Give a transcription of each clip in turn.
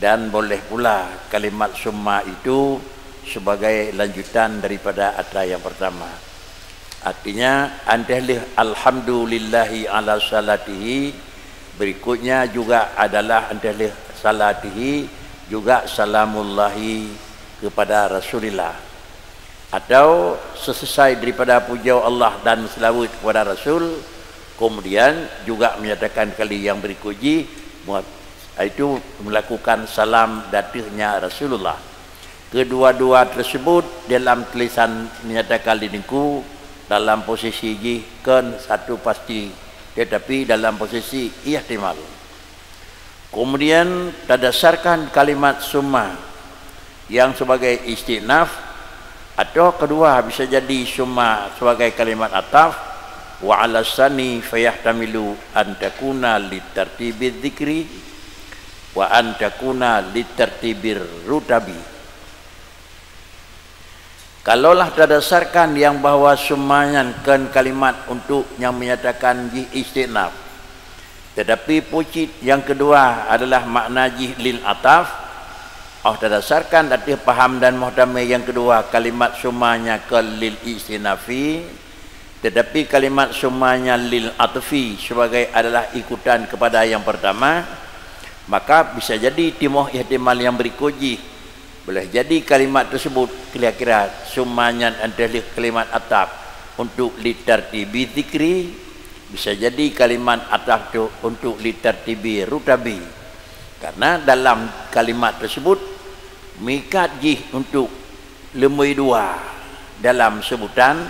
Dan boleh pula kalimat summa itu sebagai lanjutan daripada ada yang pertama. Artinya antahlih alhamdulillahi ala salatihi, berikutnya juga adalah antahlih salatihi juga salamullahi kepada Rasulillah. Atau seselesai daripada puja Allah dan selawat kepada Rasul, kemudian juga menyatakan kali yang berikutnya itu melakukan salam datangnya Rasulullah. Kedua-dua tersebut dalam tulisan menyatakan diriku dalam posisi kan satu pasti, tetapi dalam posisi ihtimal. Kemudian berdasarkan kalimat summa yang sebagai istinaf, atau kedua bisa jadi summa sebagai kalimat ataf, wa ala sani fayahtamilu an takuna litartibi dzikri wa an takuna litartibir rutabi. Kalaulah berdasarkan yang bahawa semuanya kan kalimat untuk yang menyatakan jih istinaf, tetapi pucit yang kedua adalah makna jih lil ataf, berdasarkan arti paham dan muhtamil yang kedua kalimat semuanya ke lil istinafi, tetapi kalimat semuanya lil atfi sebagai adalah ikutan kepada yang pertama, maka bisa jadi timuh ihtimal yang berikutnya. Boleh jadi kalimat tersebut kira-kira semuanya adalah kalimat ataf untuk litartibi dzikri, bisa jadi kalimat ataf itu untuk litartibi rutabi, karena dalam kalimat tersebut mikat jih untuk lemui dua dalam sebutan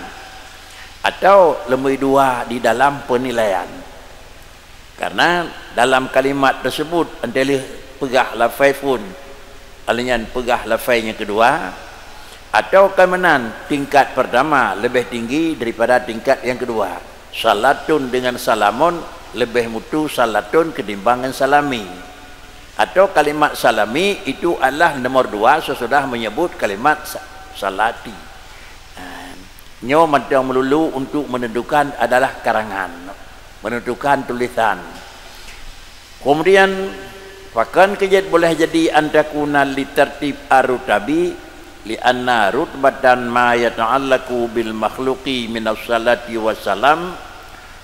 atau lemui dua di dalam penilaian. Karena dalam kalimat tersebut antara pegah lafai pun alian pegah lafai yang kedua, atau kemenan tingkat pertama lebih tinggi daripada tingkat yang kedua. Salatun dengan salamun lebih mutu salatun ketimbang salami, atau kalimat salami itu adalah nomor dua sesudah menyebut kalimat salati. Nyo madang melulu untuk menentukan adalah karangan, menentukan tulisan. Kemudian bahkan kejadian boleh jadi antakuna litartib arutabi lianna rutbatan ma yata'allaku bil makhluqi minas salati wassalam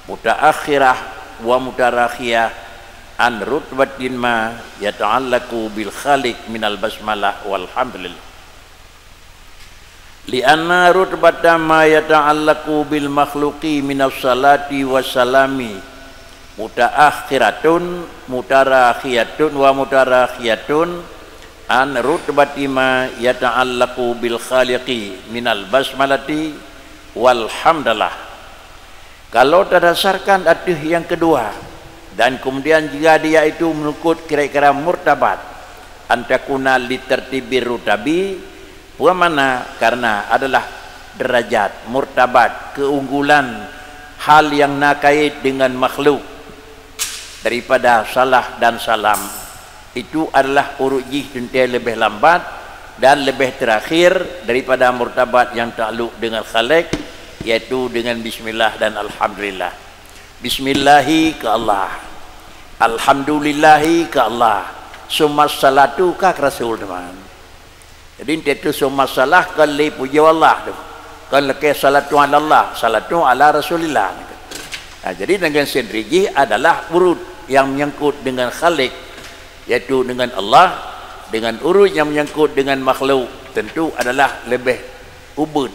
mutaakhirah wa mutarakhiyah an rutbatin ma yata'allaku bil khaliq minal basmalah walhamdulillah. Lianna rutbatan ma yata'allaku bil makhluqi minas salati wassalami mutaakhiratun mutarakhiyatun wa mutarakhiyatun an rutbati ma yata'allaku bil khaliqi minal basmalati walhamdulillah. Kalau berdasarkan arti yang kedua dan kemudian jika dia itu menukut kira-kira murtabat antakuna litartibir rutabi, mana karena adalah derajat murtabat keunggulan hal yang nakait dengan makhluk daripada salah dan salam, itu adalah urut jih lebih lambat dan lebih terakhir daripada murtabat yang takluk dengan khalik, yaitu dengan bismillah dan alhamdulillah. Bismillahi ke Allah, alhamdulillahi ke Allah, summa salatu ke Rasul teman. Jadi itu semua salah kali puji Allah tu. Kalau ke salatu ala Allah, salatu ala Rasulillah. Nah, jadi dengan sendiri adalah urut yang menyangkut dengan Khalik, yaitu dengan Allah, dengan urut yang menyangkut dengan makhluk tentu adalah lebih ubud,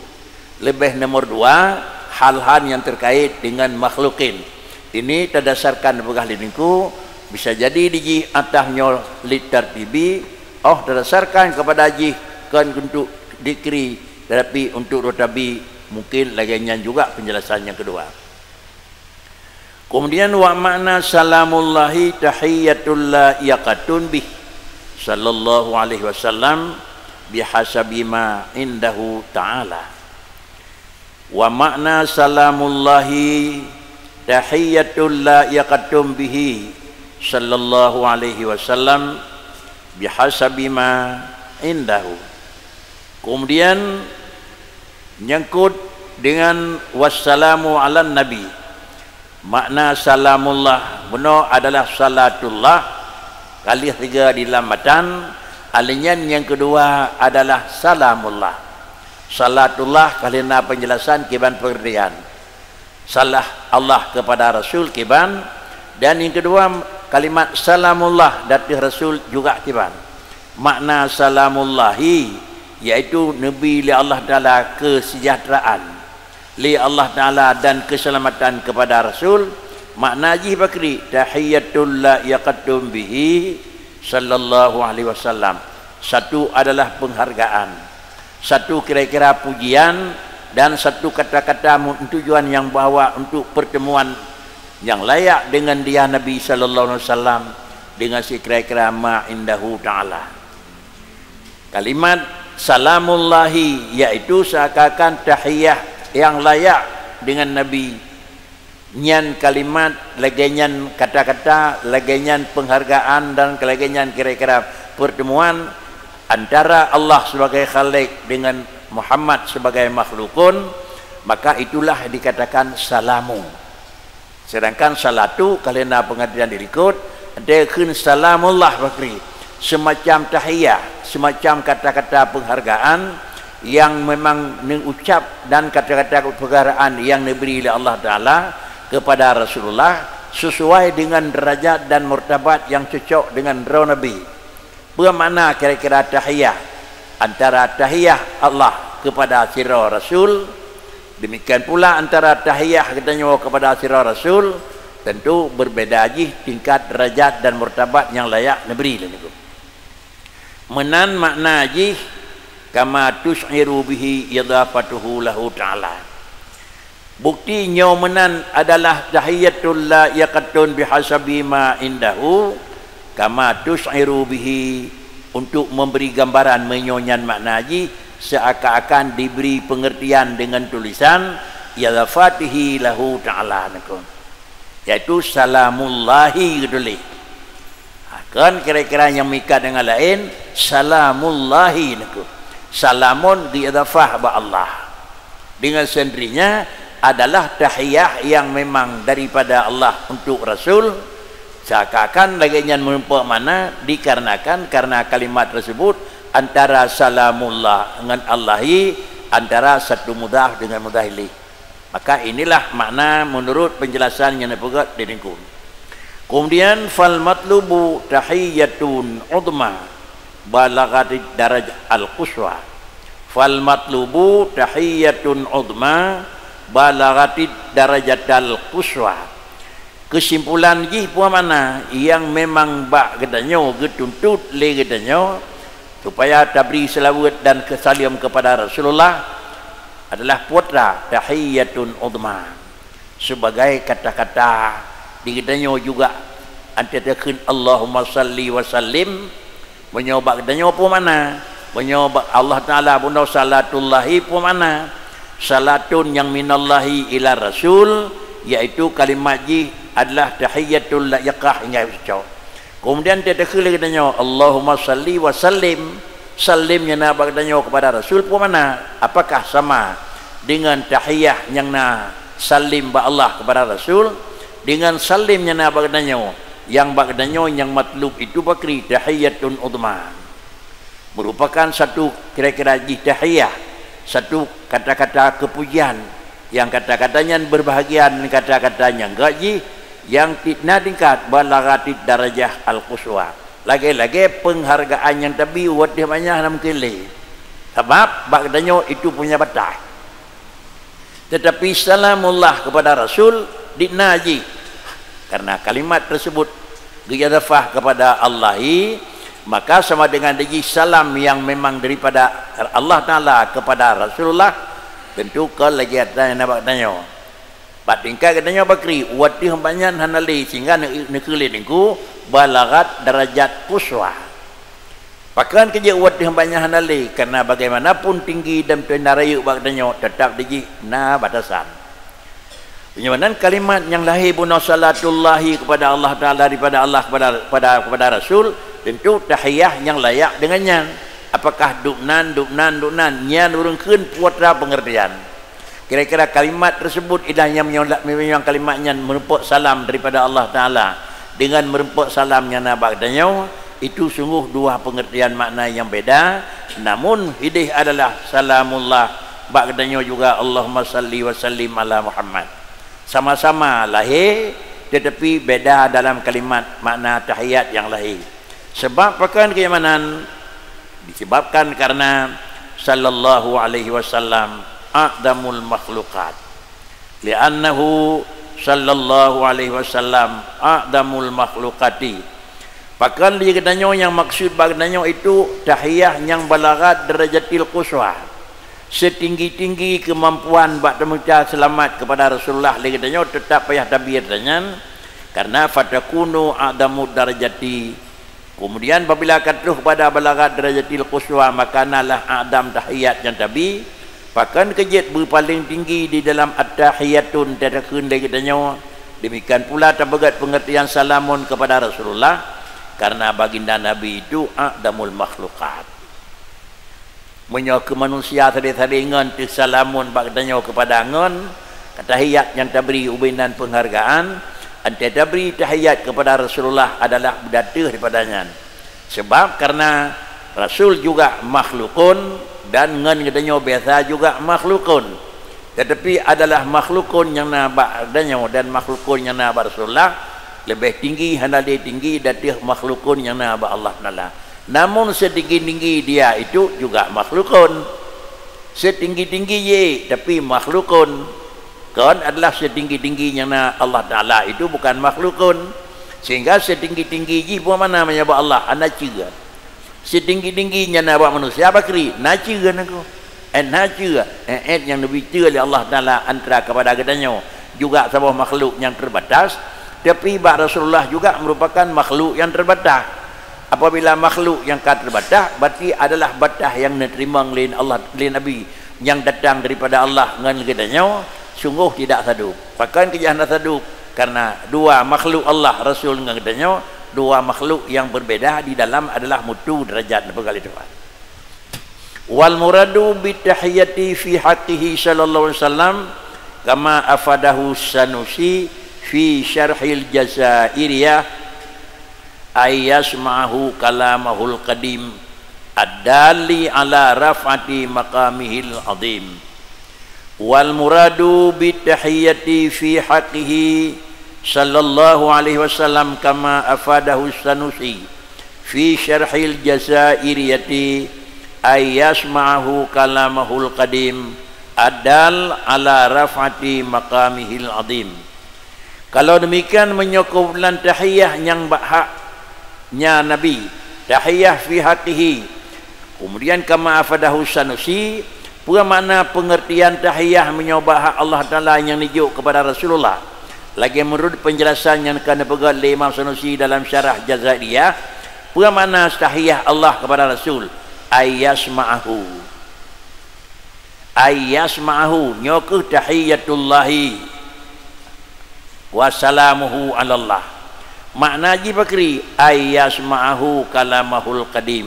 lebih nomor dua hal-hal yang terkait dengan makhlukin. Ini berdasarkan pegah liniku bisa jadi di atahnya litartibi, berdasarkan kepada jih kan untuk dikri, tetapi untuk rotabi mungkin laginya juga penjelasan yang kedua. Kemudian wa makna salamullahi tahiyatul laiqatun bih sallallahu alaihi wasallam bihasabi ma indahu ta'ala. Wa makna salamullahi tahiyatul laiqatun bihi sallallahu alaihi wasallam bihasabi ma indahu. Kemudian nyangkut dengan wassalamu ala nabi. Makna salamullah benar adalah salatullah Kali 3 di dalam matan. Alinyan yang kedua adalah salamullah. Salatullah kalina penjelasan kiban pengertian. Salah Allah kepada Rasul kiban. Dan yang kedua kalimat salamullah dari Rasul juga kiban. Makna salamullahi yaitu Nabi li Allah Ta'ala kesejahteraan, li Allah Ta'ala dan keselamatan kepada Rasul. Makna jih bakri tahiyatul la yaqaddum bihi sallallahu alaihi wasallam. Satu adalah penghargaan, satu kira-kira pujian, dan satu kata-kata tujuan yang bawa untuk pertemuan yang layak dengan dia Nabi sallallahu alaihi wasallam dengan si kira-kira ma indahu ta'ala. Kalimat salamullahi yaitu seakan tahiyah yang layak dengan Nabi. Nyan kalimat, lagenyan kata-kata, lagenyan penghargaan, dan lagenyan kira-kira pertemuan antara Allah sebagai Khalik dengan Muhammad sebagai makhlukun, maka itulah dikatakan salamu. Sedangkan salatu kalena pengertian dirikut ada kun salamullah bakri, semacam tahiyah, semacam kata-kata penghargaan yang memang mengucap dan kata-kata penghargaan yang diberi oleh Allah Ta'ala kepada Rasulullah sesuai dengan derajat dan martabat yang cocok dengan roh Nabi. Bermakna kira-kira tahiyah antara tahiyah Allah kepada sirah Rasul, demikian pula antara tahiyah katanya kepada sirah Rasul, tentu berbeda aja tingkat derajat dan martabat yang layak Nabi. Menan makna aja kama tus'iru bihi idafatuhu lahu ta'ala. Bukti nyomenan adalah tahiyatul la yaqatun bihasabi ma indahu kama tus'iru bihi, untuk memberi gambaran menyonyan makna haji seakan-akan diberi pengertian dengan tulisan yadafatihi lahu ta'ala, yaitu salamullahi geduli. Kan kira-kira yang mika dengan lain salamullahi, salamun diadafah ba Allah dengan sendirinya adalah tahiyah yang memang daripada Allah untuk Rasul. Seakan-akan laginya menumpuk mana dikarenakan karena kalimat tersebut antara salamullah dengan Allahi, antara satu mudhaf dengan mudhaf ilaih. Maka inilah makna menurut penjelasan yang dipegat di ringkun. Kemudian fal matlubu tahiyatun udma balaghatid darajah al-quswa. Fal matlubu tahiyatun udma balaghatid darajatal quswa. Kesimpulan jih puan mana yang memang bak gedanyo getuntut le gedanyo supaya tabri selawat dan kesalim kepada Rasulullah adalah putra tahiyatun udma, sebagai kata-kata di gedanyo juga antara Allahumma salli wa sallim, menyobak gedanyo puan mana, menyobak Allah Ta'ala bunda salatullahi puan mana, salatun yang minallahi ila rasul, yaitu kalimat ji adalah tahiyatul la yaqah hingga ucap. Kemudian dia dekhil katanya Allahumma salli wa sallim, salimnya na bagdanya kepada Rasul pun mana, apakah sama dengan tahiyah yang na salim ba Allah kepada Rasul dengan salimnya na bagdanya yang bagdanya yang matlub itu bakri tahiyatun udma, merupakan satu kira-kira ji tahiyah, satu kata-kata kepujian yang kata-katanya berbahagia dan kata-katanya gaji yang tidak tingkat balaghatid darajah al-quswa. Lagi-lagi penghargaan yang tapi wadih banyak nak mungkin sebab bagdanya itu punya batas. Tetapi salamullah kepada Rasul dinaji karena kalimat tersebut giyadafah kepada Allahi, maka sama dengan diji salam yang memang daripada Allah Ta'ala kepada Rasulullah, tentu ke lagi ada yang nak tanya batingkai katanya bakri wadih banyak hanali sehingga nekeli niku balaghat darajat quswa. Pakan kerja wadih banyak hanali karena bagaimanapun tinggi dan pendarayu bagdanya tetap diji na batasan. Penyebaran kalimat yang lahir buna salatullahi kepada Allah Ta'ala daripada Allah kepada Rasul, tentu tahiyah yang layak dengannya. Apakah duknan nyan urungkeun putra pengertian. Kira-kira kalimat tersebut idahnya memang kalimatnya merupakan salam daripada Allah Ta'ala dengan merempuk salamnya na ba'danya, itu sungguh dua pengertian makna yang beda. Namun hidih adalah salamullah, ba'danya juga Allahumma salli wa sallim ala Muhammad. Sama-sama lahir tetapi beda dalam kalimat makna tahiyat yang lahir. Sebab pakaian keimanan disebabkan karena sallallahu alaihi wasallam a'damul makhluqat, li'annahu sallallahu alaihi wasallam a'damul makhluqati. Pakaian dia katanya yang maksud baginanya itu tahiyah yang balagat derajatil quswa, setinggi-tinggi kemampuan bak mengucap selamat kepada Rasulullah. Dia katanya tetap payah tabir dengan karena fatakunu a'damud darajati. Kemudian apabila katuh pada balagat derajatil quswa, maka nalah a'dam tahiyat yang tabi. Bahkan kejit berpaling tinggi di dalam at-tahiyatun tadakun lagi katanya. Demikian pula tabagat pengertian salamun kepada Rasulullah, karena baginda Nabi itu a'damul makhlukat. Menyok ke manusia tadi-tadi ngan salamun bagdanya kepada ngan tahiyat yang tabri ubinan penghargaan. Ante tabri tahiyat kepada Rasulullah adalah berdata daripadanya. Sebab karena Rasul juga makhlukun dan ngan katanya biasa juga makhlukun. Tetapi adalah makhlukun yang nabak adanya dan makhlukun yang nabak Rasulullah lebih tinggi, hanali tinggi dari makhlukun yang nabak Allah Taala. Namun setinggi-tinggi dia itu juga makhlukun. Setinggi-tinggi ye tapi makhlukun. Kan adalah setinggi-tingginya na Allah Ta'ala itu bukan makhlukun. Sehingga setinggi-tinggi ji pun mana menyebab Allah anaciga. Setinggi-tingginya na manusia bakri naciga naku. Naciga yang dibicara oleh Allah Ta'ala antara kepada katanya juga sebuah makhluk yang terbatas. Tapi Rasulullah juga merupakan makhluk yang terbatas. Apabila makhluk yang terbatas, berarti adalah batas yang diterima oleh Allah, oleh Nabi yang datang daripada Allah dengan katanya. Sungguh tidak sadup. Bahkan kejahatan sadup karena dua makhluk Allah Rasul dengan katanya, dua makhluk yang berbeda di dalam adalah mutu derajat berkali depan. Wal muradu bi tahiyati fi haqqihi sallallahu alaihi wasallam kama afadahu Sanusi fi syarhil Jazairiyah ayyasma'ahu kalamahul qadim ad-dali ala raf'ati maqamihil azim. Wal muradu bitahiyyati fi haqqihi sallallahu alaihi wasallam kama afadahu Sanusi fi syarhil Jazairiyati ayyasma'ahu kalamahul qadim adal ala raf'ati maqamihil azim. Kalau demikian menyokongkan tahiyah yang haknya Nabi, tahiyah fi haqqihi, kemudian kama afadahu Sanusi, pula makna pengertian tahiyah menyobah hak Allah Ta'ala yang dijuk kepada Rasulullah. Lagi menurut penjelasan yang akan dipegang oleh Imam Sanusi dalam syarah Jazairiyah, pula makna tahiyah Allah kepada Rasul ayyasma'ahu, ayyasma'ahu nyokuh tahiyatullahi wassalamuhu ala Allah. Makna ji bakri ayyasma'ahu kalamahul qadim,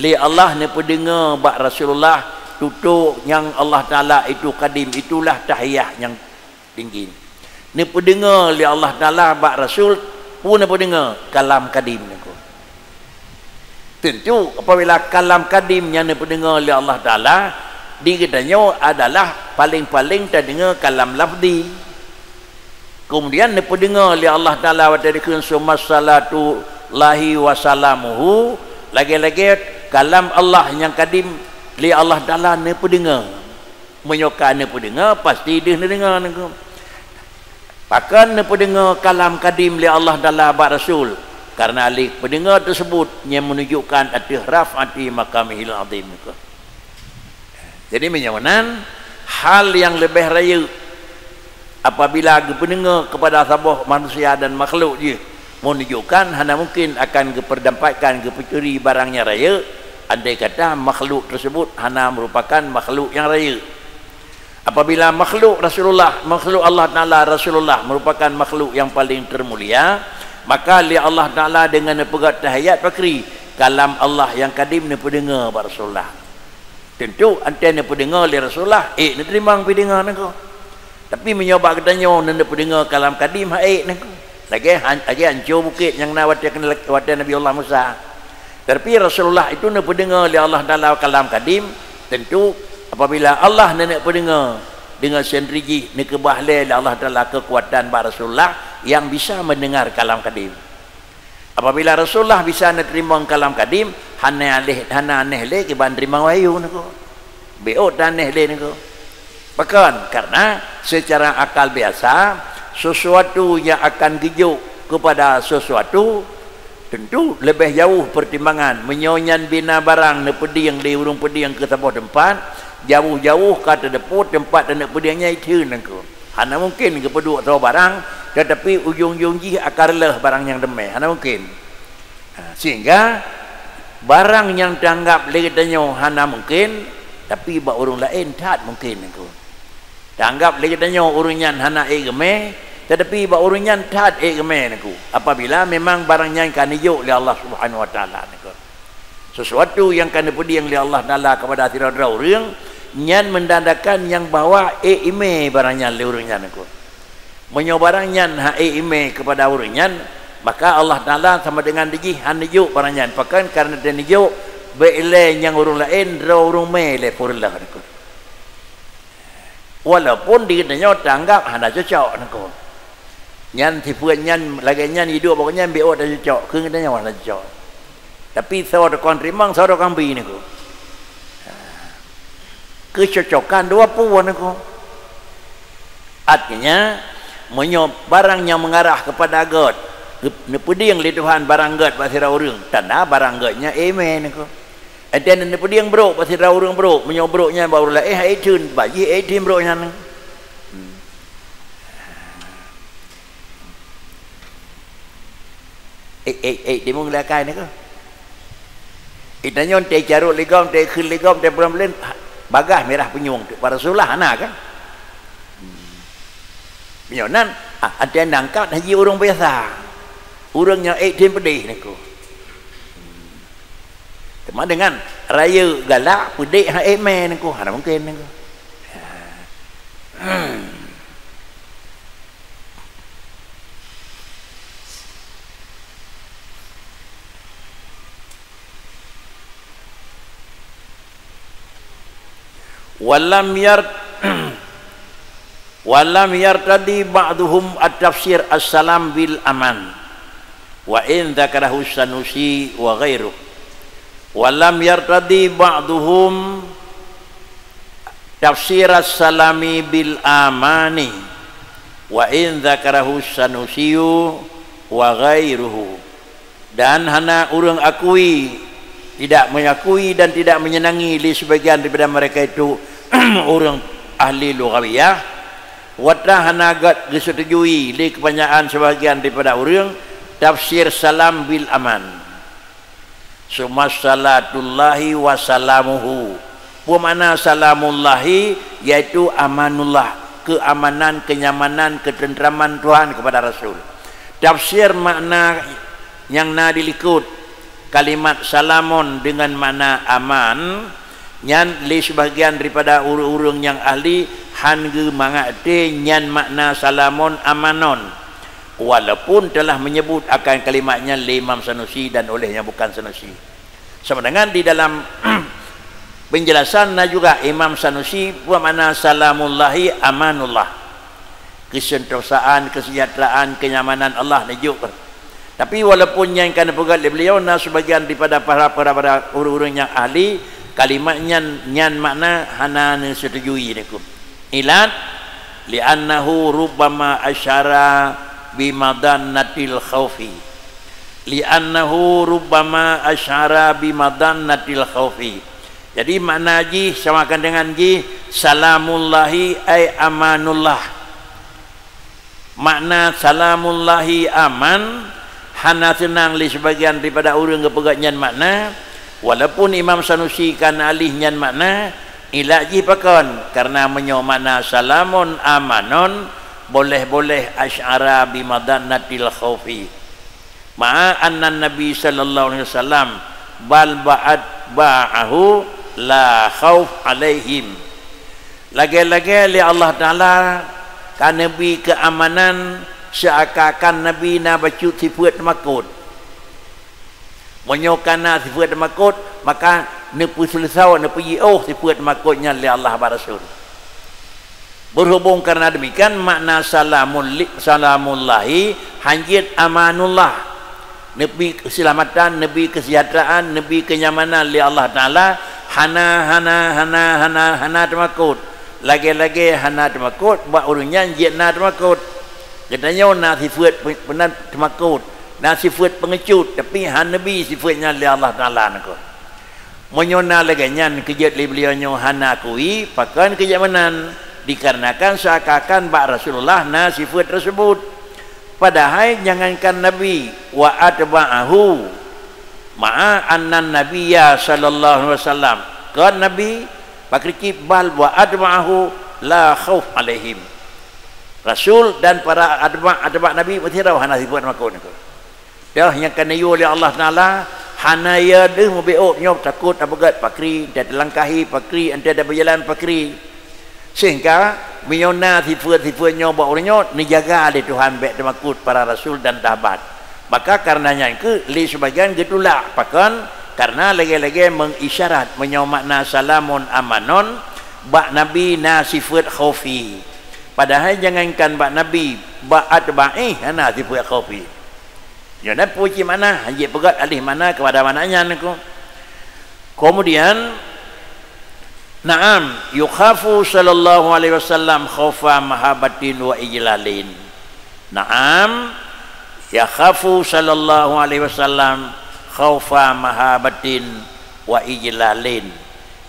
li Allah ni pendengar bak Rasulullah tutup yang Allah Ta'ala itu kadim, itulah tahiyah yang tinggi. Ni pendengar oleh Allah Ta'ala bak Rasul pun ni pendengar kalam kadim ni. Tentu apabila kalam kadim yang ni pendengar oleh Allah Ta'ala dikatanya adalah paling-paling terdengar kalam lafzi. Kemudian ni pendengar oleh Allah Ta'ala wa tadikun summa salatu lahi wa salamuhu, lagi-lagi kalam Allah yang kadim li Allah Ta'ala ni pendengar. Menyokan ni pendengar pasti dia ni dengar ni. Bahkan ni pendengar kalam kadim li Allah Ta'ala bak Rasul, karena ali pendengar tersebut yang menunjukkan atas raf'ati maqamihil azim. Jadi menyawanan hal yang lebih raya apabila pendengar kepada sabah manusia dan makhluk je menunjukkan hanya mungkin akan keperdampatkan kepecuri barangnya raya. Andai kata makhluk tersebut hanya merupakan makhluk yang raya. Apabila makhluk Rasulullah, makhluk Allah Ta'ala Rasulullah merupakan makhluk yang paling termulia, maka li Allah Ta'ala dengan pegat tahiyat fakri kalam Allah yang kadim ni pendengar pada Rasulullah. Tentu antara ni pendengar li Rasulullah ni terima pendengar ni ko. Tapi menyoba katanya ni pendengar kalam kadim ni ko. lagi hancur bukit yang nak wati Nabi Allah Musa. Tapi Rasulullah itu nak pendengar oleh Allah dalam kalam kadim. Tentu apabila Allah nak pendengar dengan sendiri nak kebahlai Allah dalam kekuatan ba Rasulullah yang bisa mendengar kalam kadim. Apabila Rasulullah bisa nak terima kalam kadim, hana aneh le ke ban terima wahyu nako. Beot aneh le nako. Bahkan karena secara akal biasa sesuatu yang akan gijuk kepada sesuatu tentu lebih jauh pertimbangan menyonyan bina barang ne pediang di urung pediang ke sebuah tempat jauh-jauh kata depot tempat dan pediangnya itu nangko. Hana mungkin ke peduk atau barang tetapi ujung-ujung ji akarlah barang yang demai. Hana mungkin. Sehingga barang yang dianggap legatnya hana mungkin tapi ba urung lain tak mungkin nangko. Dianggap legatnya urunyan hana egeme tetapi ba urunyan tak egeme nangko. Apabila memang barangnya kan hijuk oleh Allah Subhanahu wa taala nangko. Sesuatu yang kan dipediang oleh Allah Taala kepada tira-tira orang nyan mendandakan yang bawa ime barangnya le urunyan nangko. Menyo barangnya ha ime kepada urunyan maka Allah Taala sama dengan diji han hijuk barangnya pakan karena dan hijuk beile yang urung lain urung mele purlah nangko. Walaupun dikatanya tanggap hana cocok nangko. Nyan tipuan nyan lagi nyan hidup pokoknya beot dah cocok ke katanya hana cocok. Tapi saudara kawan rimang saudara kambi ni ko. Kecocokan dua puan ko. Artinya barang yang mengarah kepada God. Nepediang li Tuhan barang God pasira urang. Tanda barang Godnya amen ko. Dan nepediang bro pasira urang bro. Menyo broknya baru lah ai tun bayi ai tim broknya nang. Dia mung lakai ni ko. Itanya te carut ligam te khul ligam te pelan-pelan bagah merah penyung para Rasulullah ana kan. Penyonan ada yang nangkat haji orang biasa. Orangnya tim pedih niku. Cuma dengan raya galak pedih ha emen niku hana mungkin niku. Walam yartadi ba'duhum at-tafsir as-salam bil aman wa in dzakarahu Sanusi wa ghairuh. Walam yartadi ba'duhum tafsir as-salami bil amani wa in dzakarahu Sanusi wa ghairuhu. Dan hana urang akui tidak mengakui dan tidak menyenangi li sebagian daripada mereka itu orang ahli lughawiyah wata hanagat disetujui li kebanyakan sebagian daripada orang tafsir salam bil aman summa salatullahi wa salamuhu. Bermakna salamullahi yaitu amanullah, keamanan, kenyamanan, ketenteraman Tuhan kepada Rasul. Tafsir makna yang dilikut kalimat salamun dengan makna aman nyan li sebagian daripada urang-urang yang ahli hangge mangate nyan makna salamun amanon walaupun telah menyebut akan kalimatnya oleh Imam Sanusi dan olehnya bukan Sanusi. Sama dengan di dalam penjelasan juga Imam Sanusi bermakna salamullahi amanullah, kesentosaan, kesejahteraan, kenyamanan Allah najuk. Tapi walaupun yang kan pegat beliau sebagian daripada para orang-orang yang ahli kalimatnya nyan makna hana setujui niku. Ilat li'annahu rubbama asyara bimadannatil khaufi. Li'annahu rubbama asyara bimadannatil khaufi. Jadi makna ji samakan dengan ji salamullahi ay amanullah. Makna salamullahi aman hana senang li sebagian daripada orang kepegat nyan makna walaupun Imam Sanusi kan alih nyan makna ilaji pakon karena menyo makna salamun amanon boleh-boleh asyara bimadannatil khaufi ma'a anna Nabi sallallahu alaihi wasallam bal ba'ahu la khauf alaihim. Lagi-lagi li Allah Taala kan nabi keamanan seakan Nabi na bacu sifat makut. Menyokana sifat makut, maka nepu selesai nepu sifat makutnya li Allah wa Rasul. Berhubung karena demikian makna salamullahi hanjit amanullah. Nabi keselamatan, Nabi kesejahteraan, Nabi kenyamanan li Allah Ta'ala. Hana temakut. Lagi-lagi hana temakut, buat orangnya jid na temakut. Katanya na sifat benar temakut, na sifat pengecut, tapi Nabi sifatnya li Allah Ta'ala nak. Menyona lagi nyan kejat li beliaunya hana kui, pakan kejamanan dikarenakan seakan bak Rasulullah na sifat tersebut. Padahal jangankan Nabi wa atba'ahu ma'a annan nabiyya sallallahu alaihi wasallam, kan Nabi pakriki bal wa atba'ahu la khauf alaihim. Rasul dan para atba' Nabi bertirau hana sifat makun itu. Dah yang kena oleh Allah Taala hana ya deh mobeok nyop takut abagat pakri dia terlangkahi pakri anda ada berjalan pakri, sehingga menyona sifat-sifatnya buat orangnya dijaga oleh Tuhan baik temakut para rasul dan sahabat. Maka karenanya ke li sebagian gitulah pakan karena lagi-lagi mengisyarat menyomakna salamun amanon bak Nabi na sifat khaufi. Padahal jangankan bak Nabi bak atba'i hana sifat khaufi. Jangan puji mana hanya pegat alih mana kepada mananya aku. Kemudian na'am yukhafu sallallahu alaihi wasallam khaufa mahabbatin wa ijlalin. Na'am yakhafu sallallahu alaihi wasallam khaufa mahabbatin wa ijlalin.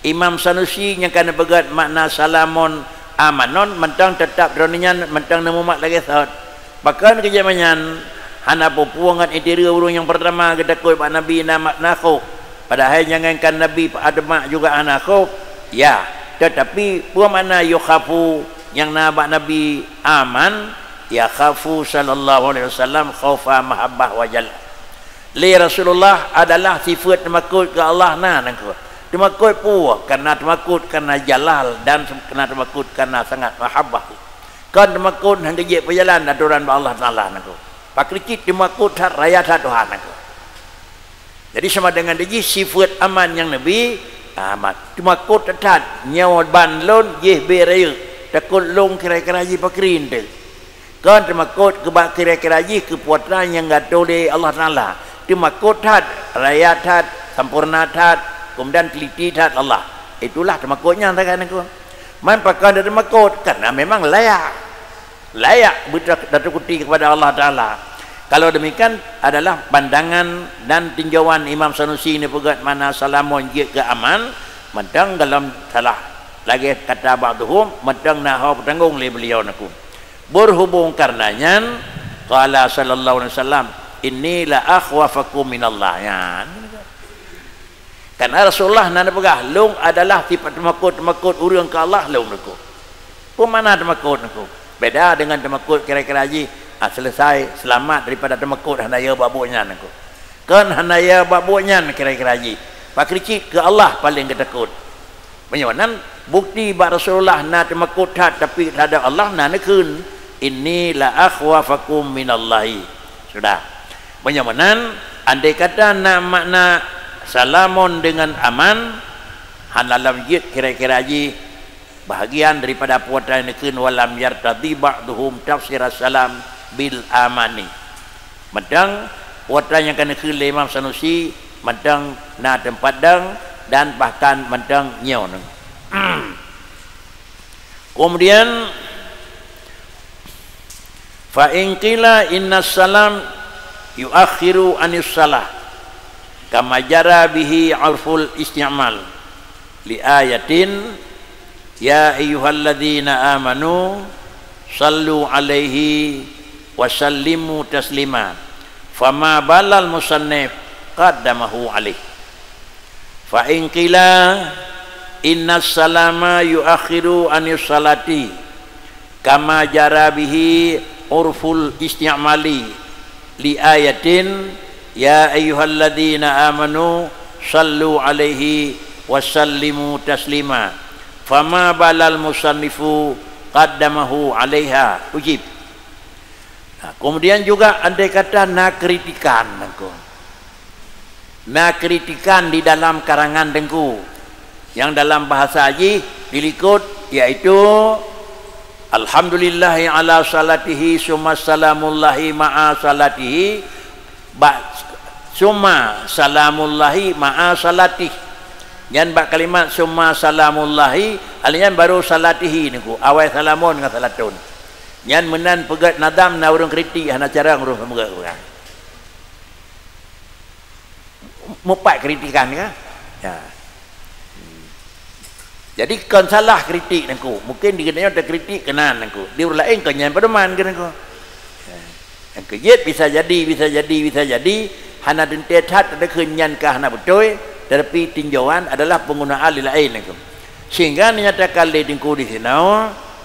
Imam Sanusi yang kana begat makna salamun amanon mentang tetap droninya mentang nemu mak lagi saat. Bahkan kejamannya hana pupuangan interior urung yang pertama kita takut pak Nabi nama nakho. Padahal jangankan Nabi adma juga anakho. Ya, tetapi puan mana yukhafu yang nabak Nabi aman, ya khafu sallallahu alaihi wasallam khaufa mahabbah wajal. Li Rasulullah adalah sifat temakut ke Allah nangko. Temakut puak karena temakut karena jalal dan karena temakut karena sangat mahabbah. Kan temakut hang je berjalan aturan Allah Taala nangko. Pakrikit temakut hat raya hat Tuhan nangko. Jadi sama dengan dia sifat aman yang Nabi amat cuma kot tetat nyawa ban lon ye beraya takut long kira-kira ji pakrin tu kan cuma kot ke bak kira-kira ji kepuatan yang enggak boleh Allah Taala cuma kot tat raya tat sempurna tat kemudian teliti tat Allah itulah cuma kotnya kan aku main pakai dari makot karena memang layak bertakuti kepada Allah Taala. Kalau demikian adalah pandangan dan tinjauan Imam Sanusi ini pegat mana salamun je ke aman mentang dalam salah lagi kata ba'duhum mentang nahu bertanggung oleh beliau naku. Berhubung karenanya qala sallallahu alaihi wasallam inni la akhwafakum minallah ya. Karena Rasulullah nana pegah long adalah sifat temakut urang ke Allah long naku. Pemana temakut naku? Beda dengan temakut kira-kira haji selesai selamat daripada temakut hanaya babuknya naku. Kan hanaya babuknya kira-kira haji. Pakricik ke Allah paling ketakut. Menyamanan bukti bak Rasulullah na temakut tapi terhadap Allah na nakun inni la akhwafakum minallahi. Sudah. Menyamanan andai kata na makna salamun dengan aman hanalam jid kira-kira haji bahagian daripada puatan nakun walam yartadi ba'duhum tafsir salam bil amani. Medang puatan yang kena kele Imam Sanusi medang na tempat dang dan bahkan medang nyaw. Kemudian fa in qila inna salam yuakhiru anis salah kama jara bihi arful isti'mal li ayatin ya ayyuhalladzina amanu sallu alaihi wasallimu taslima fama balal musannif qaddamahu alaih. Fa in qila inna salama yuakhiru anis salati kama jara bihi urful isti'mali li ayatin ya ayyuhalladzina amanu sallu alaihi wasallimu taslima fama balal musannifu qaddamahu alaiha. Ujib Nah, kemudian juga andai kata nak kritikan aku. Nak kritikan di dalam karangan dengku yang dalam bahasa haji dilikut iaitu alhamdulillahi ala salatihi summa salamullahi ma'a salatihi summa salamullahi ma'a salatih. Yan bak kalimat summa salamullahi alian baru salatihi niku awal salamun dengan salatun. Yan menan pegat nadam na urang kritik hana cara ngurus pegat orang. Mupat kritikan kan? Ya. Jadi kan salah kritik nangku. Mungkin dikena ada kritik kenan nangku. Dia lain kan yang pedeman kan nangku. Yang kejit bisa jadi. Hana dentet hat ada kenyan kah hana betul. Tetapi tinjauan adalah penggunaan lain nangku. Sehingga dinyatakan le dingku di sini.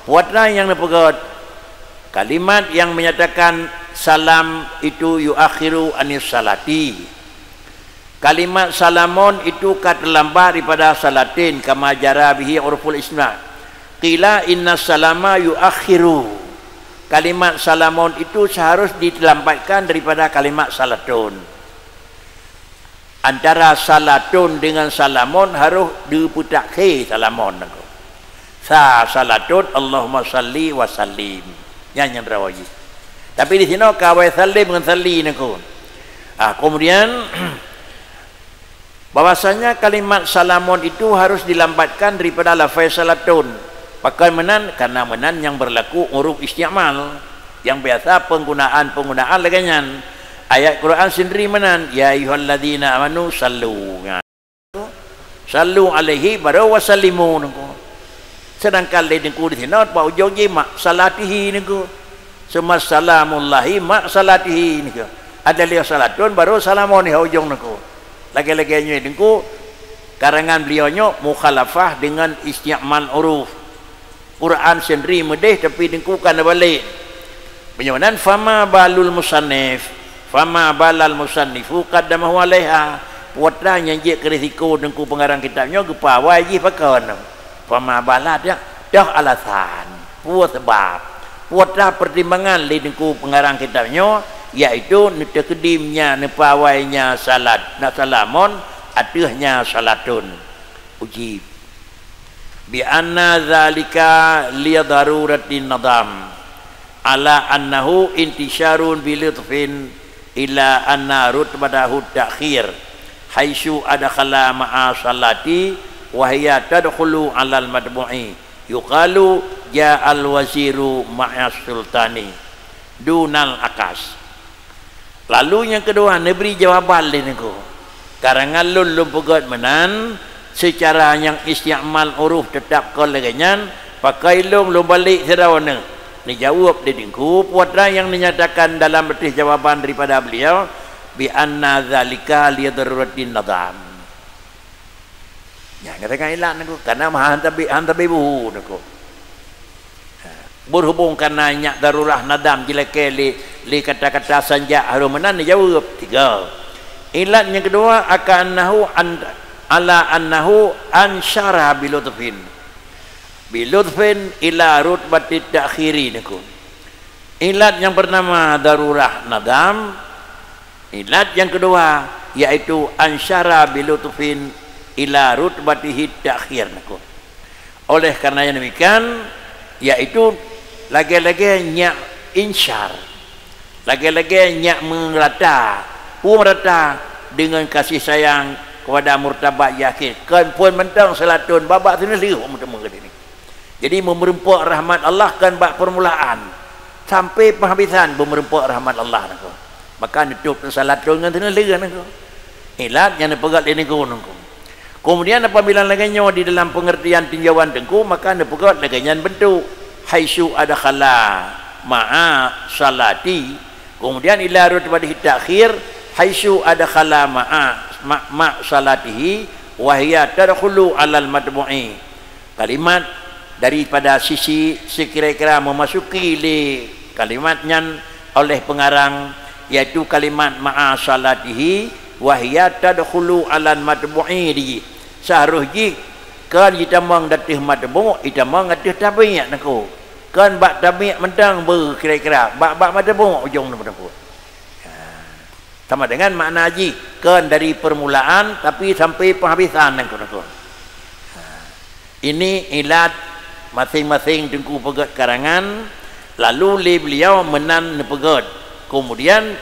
Buatlah yang napegot kalimat yang menyatakan salam itu yuakhiru anis salati. Kalimat salamun itu kata lambat daripada salatin kama jara bihi urful isma. Qila inna salama yuakhiru. Kalimat salamun itu seharus dilambatkan daripada kalimat salatun. Antara salatun dengan salamun harus diputak salamun. Salatun Allahumma salli wa sallim. Yang rawaji. Tapi di sini kawai salim dengan salli nako. Kemudian bahwasanya kalimat salamun itu harus dilambatkan daripada lafaz salatun. Pakai menan karena menan yang berlaku huruf isti'mal yang biasa penggunaan laganyan. Ayat Quran sendiri menan ya ayyuhalladzina amanu sallu. Sallu alaihi baru wasallimu niku. Sedangkan lain niku di sini pak ujogi mak salatihi niku. Summa salamullahi mak salatihi niku. Ada lihat salatun baru salamun ni ujung niku. Lagi-laginya dengku karangan beliaunya mukhalafah dengan isti'mal huruf Quran sendiri medeh tapi dengku kan balik penyawanan fama balul musannif fama balal musannifu qaddamahu alaiha puatlah yang je risiko dengku pengarang kitabnya gepa wajib pakon fama balat ya dah alasan puat sebab puatlah pertimbangan li dengku pengarang kitabnya yaitu netekedimnya nepawainya salat nak salamun atuhnya salatun ujib bi anna zalika li daruratin nadam ala annahu intisharun bi lutfin ila anna rutbadahu ta'khir haitsu adkhala ma'a salati wa hiya tadkhulu 'ala al-madbu'i yuqalu ja'al waziru ma'a sultani dunal akas. Lalu yang kedua beri jawaban niku. Karangan lun pegat menan secara yang isti'mal huruf tetap koleganyan pakai lum balik serawana. Ni jawab dia dingku puatra yang dinyatakan dalam betih jawaban daripada beliau bi anna zalika li daruratin nadam. Ya katakan ilan niku karena maha hantabi buhu niku. Berhubung karena nyak darurah nadam jilake li kata-kata sanja harumanan jawab tiga. Ilat yang kedua akannahu ala annahu ansyara bilutfin ila rutbatit ta'khiri niku. Ilat yang pertama darurah nadam. Ilat yang kedua yaitu ansyara bilutfin ila rutbatih ta'khir niku. Oleh karena yang demikian yaitu lagi-lagi nyak insyar, lagi-lagi nyak merata dengan kasih sayang kepada murtabat yakin kan pun mentang salatun babak sini liu ini. Jadi memerempuk rahmat Allah kan bak permulaan sampai penghabisan memerempuk rahmat Allah nako. Maka nutup salatun dengan sini liu nako. Ilat yang dipegat ini nako. Kemudian apabila lagi nyawa di dalam pengertian tinjauan dengku maka dipegat lagi nyan bentuk haitsu adkhala ma'a salati kemudian ila rutbatihi ta'khir haitsu adkhala ma salatihi wa hiya tadkhulu 'alal madbu'i. Kalimat daripada sisi sekira-kira memasuki li kalimatnya oleh pengarang yaitu kalimat ma'a salatihi wa hiya tadkhulu 'alal madbu'i di seharusnya kan kita mang datih matbu kita mang datih tabiat nako kan bak tabi' mentang kira-kira bak macam pun ujung macam pun. Sama dengan makna haji kan dari permulaan tapi sampai penghabisan dan kawan-kawan. Ini ilat masing-masing tengku pegat karangan, lalu li beliau menan pegat. Kemudian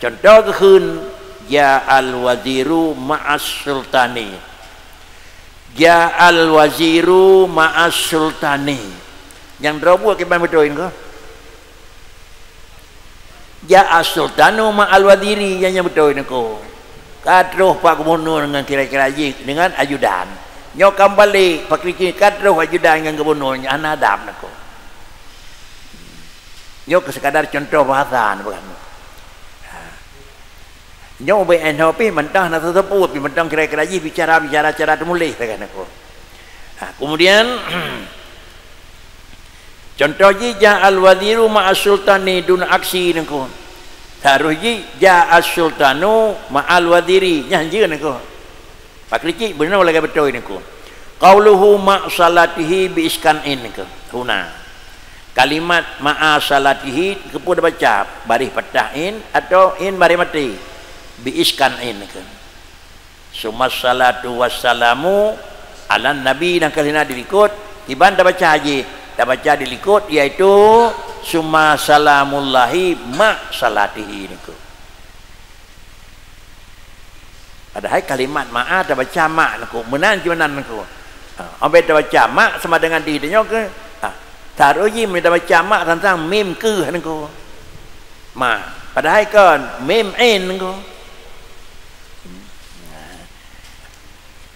contoh keun ya al-waziru ma'as sultani. Ya al-waziru ma'as sultani. Yang drawuh ke ban betul ini. Ya as-sultanu ma'al wadiri yang betul ini ko. Kadroh Pak Gubernur dengan kira-kira dengan ajudan. Nyokam balik Pak Riki kadroh ajudan dengan gubernur ana adab nako. Nyok sekadar contoh bahasa bukan. Nyok be NHP mentah nak tersebut mentang kira-kira bicara cara temulih kan nako. Kemudian contoh ja al-wadiru ma'as sultani dun aksi nako. Taruh ja as-sultanu ma'al wadiri nyanyi nako. Pak Riki benar lagi betul nako. Qauluhu ma salatihi bi iskanin nako. Huna. Kalimat ma'a salatihi kepada baca baris patahin atau in baris mati bi iskanin nako. Summa salatu wassalamu ala nabi dan kalina dilikut tiban dah baca haji. Dah baca dilikut iaitu summa salamullahi ma salatihi niku. Padahal kalimat ma'a dah baca ma niku. Menan gimana niku? Ambil dah baca ma sama dengan dirinya ke? Taruh je dah baca ma tentang mim ke niku. Ma. Padahal kan mim ain niku.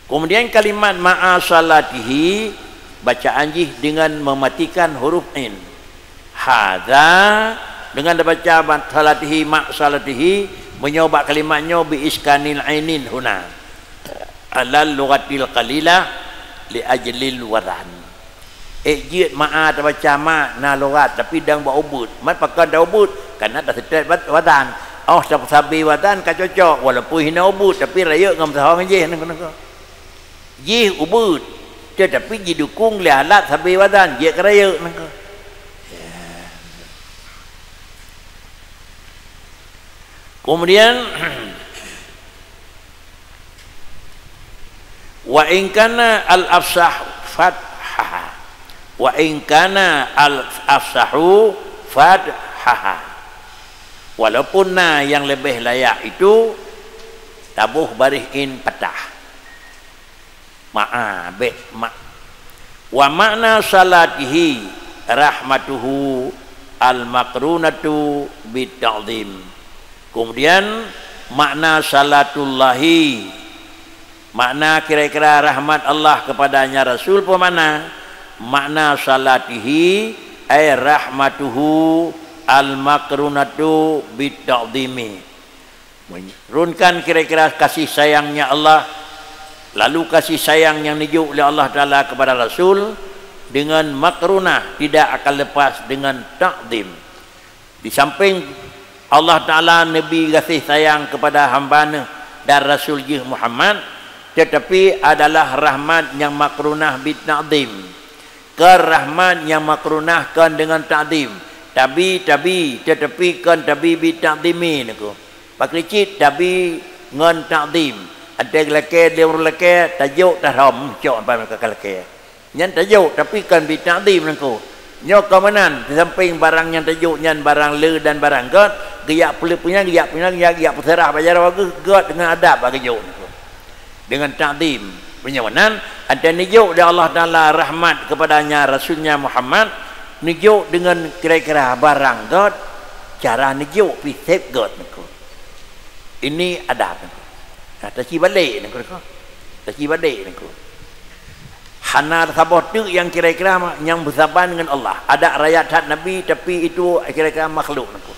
Kemudian kalimat ma'a salatihi bacaan jih dengan mematikan huruf in. Hadza dengan baca salatihi ma salatihi menyobak kalimatnya bi iskanil ainin huna. Alal lughatil qalilah li ajlil wadan. Jid ma'a baca ma na lughat tapi dang ba ubud. Mat pakai da ubud karena dah setet wadan. Oh sabi wadan ka cocok walaupun hina ubud tapi raya ngam sahang je nang. Jih ubud tetapi didukung oleh alat sabi wadan dia keraya nangka. Kemudian wa in kana al-afsah fathaha wa in kana al-afsahu fathaha. Walaupun yang lebih layak itu tabuh baris in patah. Ma'a be ma wa makna salatihi rahmatuhu al-maqrunatu bita'zim. Kemudian makna salatullahi makna kira-kira rahmat Allah kepadanya Rasul pemana makna salatihi ay rahmatuhu al-maqrunatu bita'zimi. Menurunkan kira-kira kasih sayangnya Allah, lalu kasih sayang yang dijuk oleh Allah Ta'ala kepada Rasul dengan makrunah tidak akan lepas dengan takdim. Di samping Allah Ta'ala Nabi kasih sayang kepada hamba dan Rasul Muhammad, tetapi adalah rahmat yang makrunah bitakdim. Kerahmat yang makrunahkan dengan takdim. Tetapi kan tabi bitakdimin. Pak Ricit tabi dengan takdim. Ada lelaki dia lelaki tajuk dah ram cok apa mereka lelaki. Yang tajuk tapi kan bitakdim nangko. Nyok kamanan di samping barang yang tajuk nyan barang le dan barang god giyak punya giyak peserah bajar god dengan adab bagi tajuk nangko. Dengan takdim penyamanan ada nijuk dari Allah Taala rahmat kepadanya Rasulnya Muhammad nijuk dengan kira-kira barang god cara nijuk pisep god nangko. Ini adab nangko. Taci balik nangko. Taci balik nangko. Hana sabah tu yang kira-kira yang bersabar dengan Allah. Ada rakyat Nabi tapi itu kira-kira makhluk nangko.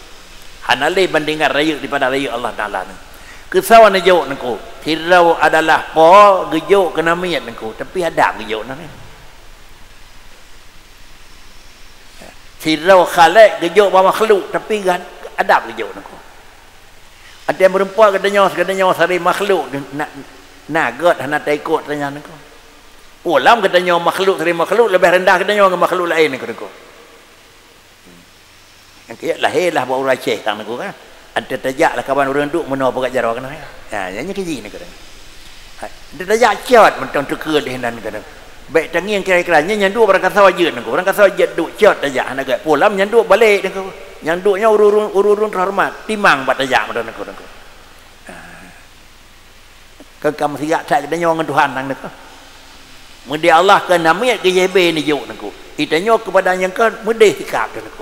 Hana le bandingkan rakyat daripada rakyat Allah Taala nangko. Kesawan nijuk nangko. Tirau adalah po gejuk kena mayat nangko tapi adab gejuk nang. Tirau khalaq gejuk ba makhluk tapi kan adab gejuk nangko. Ada yang berempuan katanya sari makhluk nak god hana taikut tanya nangko. Ulam katanya makhluk sari makhluk lebih rendah katanya dengan makhluk lain nangko. yang kaya lahirlah buat orang Aceh tang aku kan ada tajak lah kawan orang duk menau pegat jarah kena yang keji ni kadang ada tajak ciot mentang teka di hendan kadang baik tangi yang kira-kira nyandu orang kata wajib aku orang kata wajib duk ciot tajak han agak pulam nyandu balik aku nyanduknya urun terhormat timang bat tajak mendan aku kamu siap tak kita nyawang Tuhan nang nak. Mudi Allah ke namanya ke JB ni juk nak. Kita nyaw kepada yang ke mudi sikap tu nak.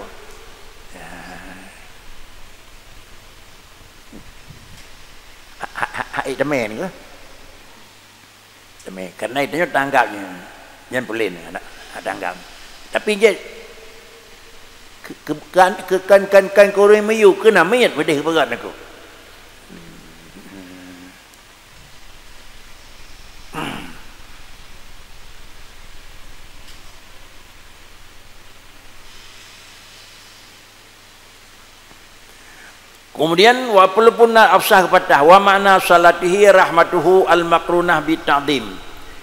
Hai temen ke? Temen karena itu nyaw tanggapnya. Yang pelin ada tanggap. Tapi je kan korang mayu ke namanya mudi berat nak. Kemudian walaupun afsah kepada wa makna salatihi rahmatuhu al makrunah bi ta'zim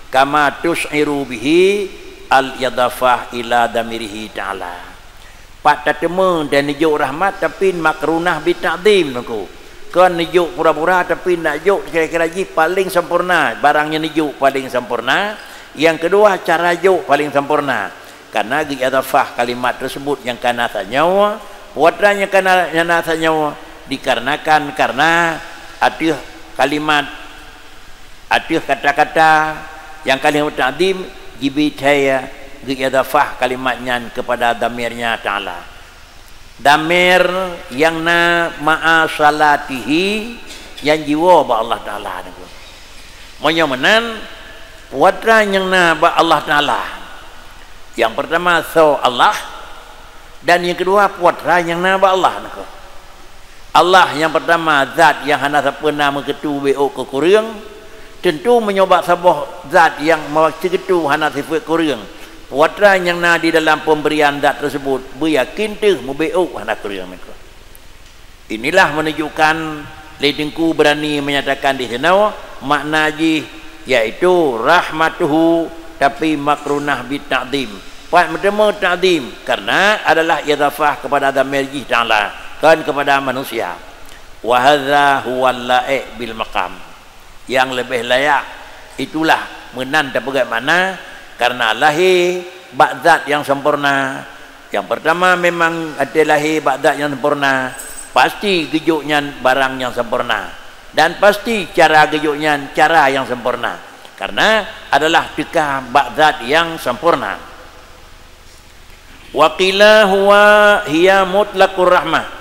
kama tus'iru bihi al yadafah ila damirihi ta'ala. Pak tatema dan nijuk rahmat tapi makrunah bi ta'zim aku. Kan nijuk pura-pura tapi nak juk kira-kira ji paling sempurna, barangnya nijuk paling sempurna. Yang kedua cara juk paling sempurna. Karena yadafah kalimat tersebut yang kana nyawa, puatranya kana nyawa dikarenakan karena ada kalimat ada kata-kata yang kalimat ta'zim jibitaya diadafah kalimatnya kepada damirnya ta'ala damir yang na ma'a salatihi yang jiwa ba Allah ta'ala menyomenan puatra yang na ba Allah ta'ala yang pertama so Allah dan yang kedua puatra yang na ba Allah Allah yang pertama zat yang hana pernah mengetu bo ke kurang tentu menyoba sebuah zat yang mengetu hana sifat kurang puatra yang na di dalam pemberian zat tersebut beryakin tu membo hana kurang mereka. Inilah menunjukkan ledengku berani menyatakan di sana makna ji iaitu rahmatuhu tapi makrunah bi ta'zim. Part pertama ta'zim karena adalah idafah kepada dhamir ji ta'ala kan kepada manusia. Wa hadza huwal la'iq bil maqam. Yang lebih layak itulah menanda bagaimana karena lahir ba'dzat yang sempurna. Yang pertama memang ada lahir ba'dzat yang sempurna, pasti gejuknya barang yang sempurna dan pasti cara gejuknya cara yang sempurna karena adalah dekah ba'dzat yang sempurna. Wa qila huwa hiya mutlaqur rahmah.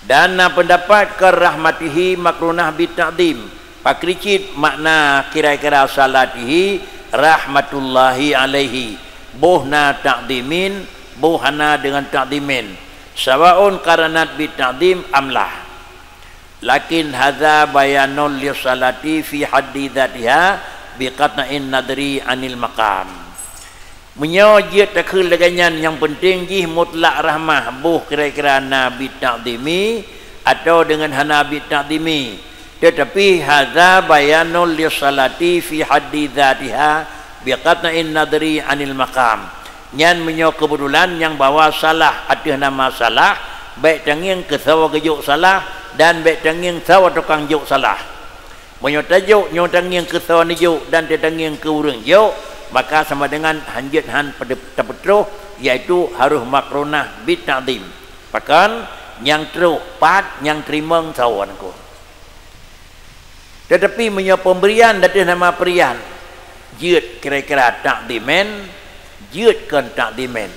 Dan pendapat kerahmatihi makrunah bi ta'zim pakricit makna kira-kira salatihi rahmatullahi alaihi buhna ta'zimin buhana dengan ta'zimin sawaun karanat bi ta'zim amlah lakin hadza bayanul li salati fi haddi dzatiha bi qat'in nadri anil maqam menyojit takul dengan yang penting jih mutlak rahmah buh kira-kira nabi ta'zimi atau dengan hanabi ta'zimi tetapi hadza bayanul li salati fi haddi dzatiha bi qat'in nadri anil maqam nyan menyo kebetulan yang bawa salah ada nama salah baik tanging ke sawa gejuk salah dan baik tanging sawa tukang juk salah menyo tajuk nyo tanging ke sawa nijuk dan tanging ke urang juk maka sama dengan hanjat han terpetruh iaitu harus makrunah bi ta'zim bahkan yang teruh pat yang terima sawanku tetapi menyo pemberian dari nama perian jid kira-kira ta'zimen jid kan ta'zimen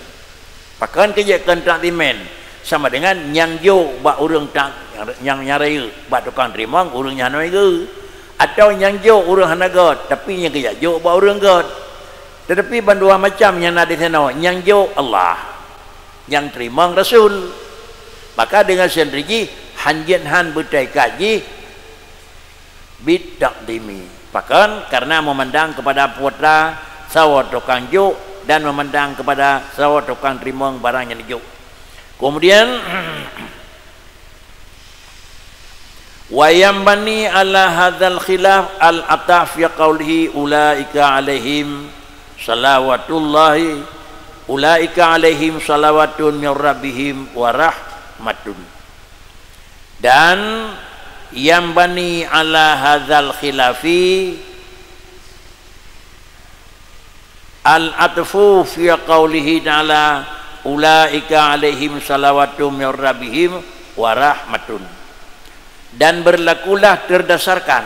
bahkan kejakan ta'zimen sama dengan yang jo bak urang tak yang nyari bak tukang terima urang nyanoi ke atau yang jo urang hanagot tapi yang kejak jo bak urang god. Tetapi bandua macam yang ada di sana yang jauh Allah yang terima Rasul maka dengan sendiri hanjin han butai kaji bid ta'zimi bahkan karena memandang kepada putra sawat tukang juk dan memandang kepada sawat tukang terima barang yang dijuk. Kemudian wa yambani ala hadzal khilaf al ataf ya qaulihi ulaika alaihim salawatullahi ulaika alaihim salawatun min rabbihim wa rahmatun. Dan yang bani ala hadzal khilafi al-atfu fi qawlihi ta'ala ulaika alaihim salawatun min rabbihim wa rahmatun. Dan berlakulah berdasarkan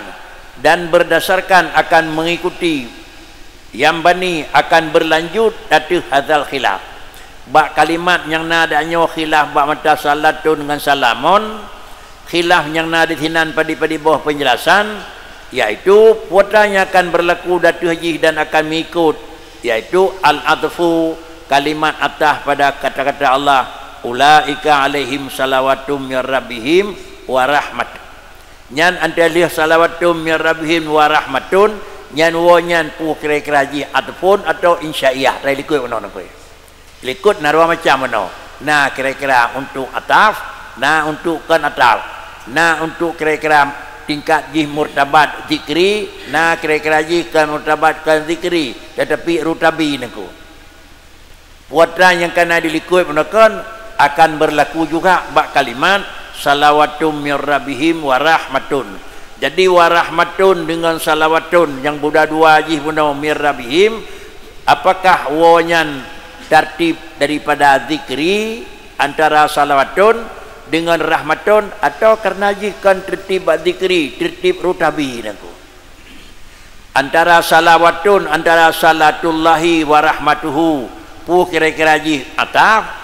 akan mengikuti yang bani akan berlanjut dari hadzal khilaf. Bak kalimat yang nadanya khilaf bak mata salatun dengan salamun, khilaf yang nada hinan pada bawah penjelasan, yaitu putranya akan berlaku datu haji dan akan mengikut, yaitu al-adfu, kalimat atah pada kata-kata Allah ulaika alaihim salawatum min rabbihim wa rahmat. Nyan antara salawatum min rabbihim wa rahmatun, nyan wo nyan pu kira-kira haji ataupun atau insya'iyah rai likut mana nak likut narwa macam mana. Nah kira-kira untuk ataf, nah untuk kan ataf, nah untuk kira-kira tingkat jih murtabat zikri, nah kira-kira jih kan murtabat kan zikri, tetapi rutabi naku putra yang kena dilikut menakan akan berlaku juga bak kalimat salawatum min rabbihim wa rahmatun. Jadi wa rahmatun dengan salawatun yang budak dua jih benda min rabbihim, apakah wonyan tertib daripada zikri antara salawatun dengan rahmatun atau karena jikan tertib zikri tertib rutabi naku antara salawatun antara salatullahi wa rahmatuhu pu kira-kira jih ataf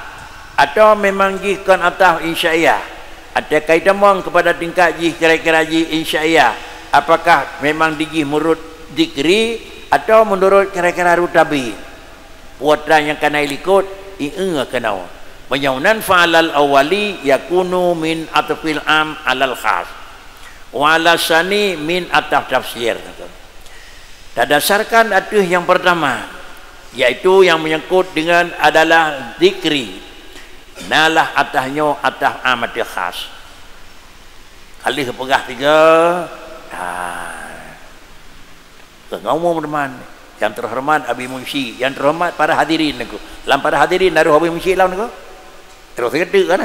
atau memang jih kan ataf insya'iyah. Ada kaitan kepada tingkat jih kira-kira jih insya'iyah, apakah memang dijih menurut zikri atau menurut kira-kira rutabi. Putra yang kena ikut ingat kena menyaunan fa'alal awali yakunu min atfil am alal khas wa alasani min ataf tafsir. Berdasarkan atuh yang pertama, yaitu yang menyangkut dengan adalah zikri, nalah atahnya atah amat khas. Kali kepegah tiga ngomong teman yang terhormat Abi Munshi, yang terhormat para hadirin aku. Lam para hadirin naruh Abi Munshi lawan aku. Terus kata kan?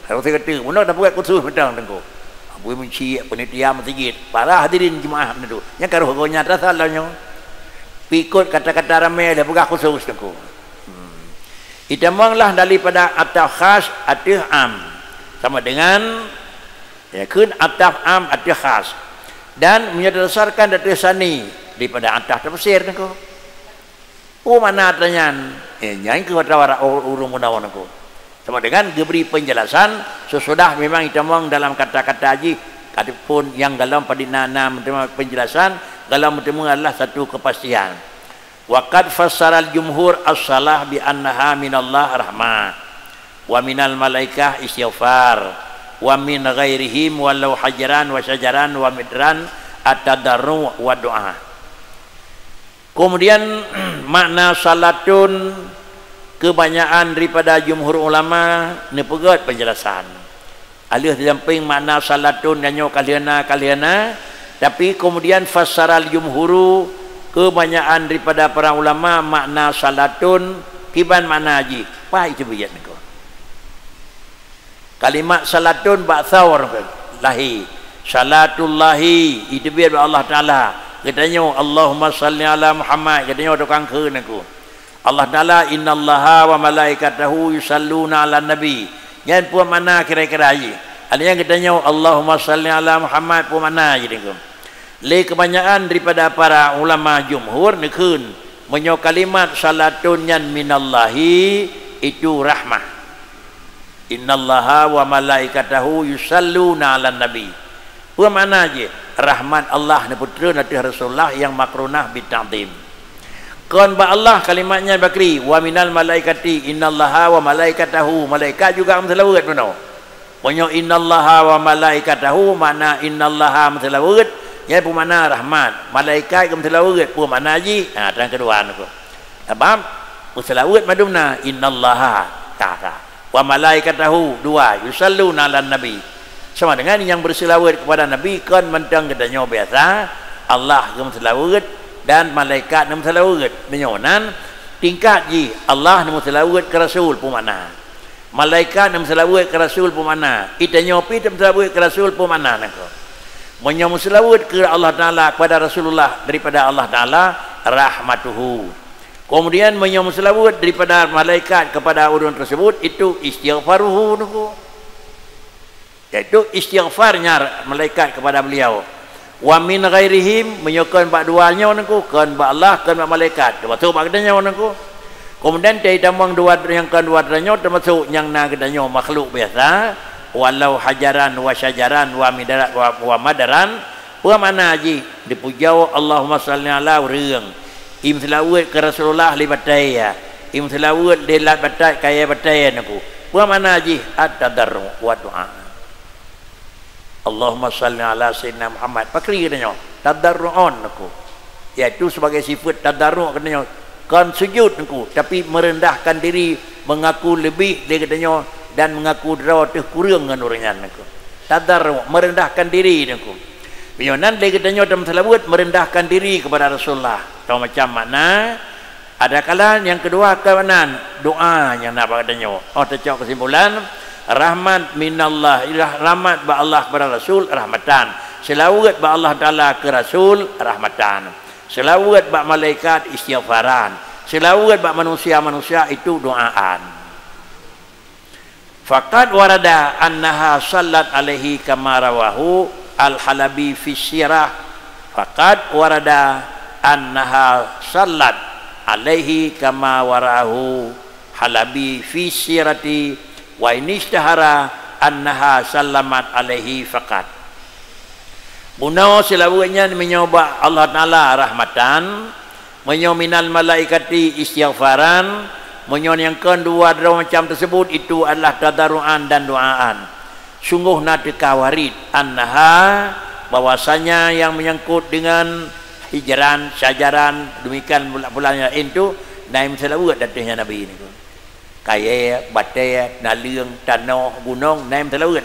Terus kata, "Mana dah buat khusus pedang aku." Abi Munshi panitia masjid, para hadirin jemaah itu. Yang karuh go nyata salahnya. Pikut kata-kata ramai dah buat khusus aku. Itamanglah daripada ataf khas ataf am. Sama dengan ya kun ataf am ataf khas. Dan menyedasarkan dari sani daripada ataf tafsir nako. Mana tanyan? Nyai ke watawara urung mudawan nako. Sama dengan diberi penjelasan sesudah memang itamang dalam kata-kata haji ataupun yang dalam padinana menerima penjelasan dalam menerima adalah satu kepastian. Waqad fassara al-jumhur as-salah bi annaha minallah rahmah wa minal malaikah istighfar wa min ghairihim walau hajaran wa syajaran wa midran at-tadarru wa doa. Kemudian makna salatun kebanyakan daripada jumhur ulama ni pegat penjelasan. Alih samping makna salatun nyanyo kaliana tapi kemudian fassara al-jumhuru kebanyakan daripada para ulama makna salatun kiban makna haji. Apa itu biat niko? Kalimat salatun ba'thawar lahi. Salatullahi itu biat Allah Taala. Katanya Allahumma salli ala Muhammad, katanya tukang ke niko. Allah Taala innallaha wa malaikatahu yusalluna ala nabi. Yang puan mana kira-kira haji? Ada yang katanya Allahumma salli ala Muhammad puan mana haji niko? Le kebanyakan daripada para ulama jumhur nekun menyo kalimat salatun yan minallahi itu rahmah. Innallaha wa malaikatahu yusalluna ala nabi. Apa makna je? Rahmat Allah ni putra Nabi Rasulullah yang makrunah bita'zim. Kon ba Allah kalimatnya bakri wa minal malaikati innallaha wa malaikatahu, malaikat juga mselawat benar. Menyo innallaha wa malaikatahu makna innallaha mselawat. Ya pun mana rahmat, malaikat ke selawat pun mana haji. Dan kedua aku. Sebab selawat madumna innallaha ta'ala wa malaikatahu dua yusalluna 'alan nabi. Sama dengan yang berselawat kepada nabi kan mentang katanya biasa Allah ke selawat dan malaikat ke selawat. Menyonan tingkat ji Allah nama selawat ke Rasul pun mana, malaikat nama selawat ke Rasul pun mana, kita nyopi nama selawat ke Rasul pun mana nak menyamu selawat ke Allah Ta'ala kepada Rasulullah daripada Allah Ta'ala rahmatuhu. Kemudian menyamu selawat daripada malaikat kepada orang tersebut itu istighfaruhu nuku, iaitu istighfarnya malaikat kepada beliau. Wa min ghairihim menyokon bak duanya nuku, kan bak Allah kan bak malaikat termasuk bak kedanya nuku. Kemudian dia tambang dua yang kedua kedanya termasuk yang na kedanya makhluk biasa, walau hajaran wa syajaran wa midarat wa madaran. Apa mana ji dipujau Allahumma salli ala reung im selawat ke Rasulullah li batai ya, im selawat di lat batai kaya batai nuku. Apa mana ji at-tadarru wa du'a. Allahumma salli ala sayyidina Muhammad pakri katanya tadarru'un aku, iaitu sebagai sifat tadarru' katanya kan sujud aku tapi merendahkan diri, mengaku lebih dia katanya dan mengaku draw teh kurang dengan orangnya aku. Tadarru' merendahkan diri aku. Bionan dia katanya dalam selawat merendahkan diri kepada Rasulullah. Tahu macam mana? Ada kala yang kedua ke mana? Doa yang nak katanya. Oh tercok kesimpulan rahmat minallah, rahmat ba Allah kepada Rasul rahmatan, selawat ba Allah Taala ke Rasul rahmatan, selawat ba malaikat istighfaran, selawat ba manusia itu doaan. Faqad warada annaha sallat alaihi kama rawahu al-Halabi fi sirah. Faqad warada annaha sallat alaihi kama warahu Halabi fi sirati wa ini istahara annaha sallamat alaihi faqat. Bunau selawatnya menyoba Allah Ta'ala rahmatan, menyominal malaikati istighfaran, menyon yang kedua macam tersebut itu adalah tadarruan dan doaan. Sungguh nadeka warid annaha bahwasanya yang menyangkut dengan hijran, syajaran, demikian bulan-bulannya itu naim selawat datangnya Nabi ini. Kaya, batai, naliang, tanah, gunung, naim selawat.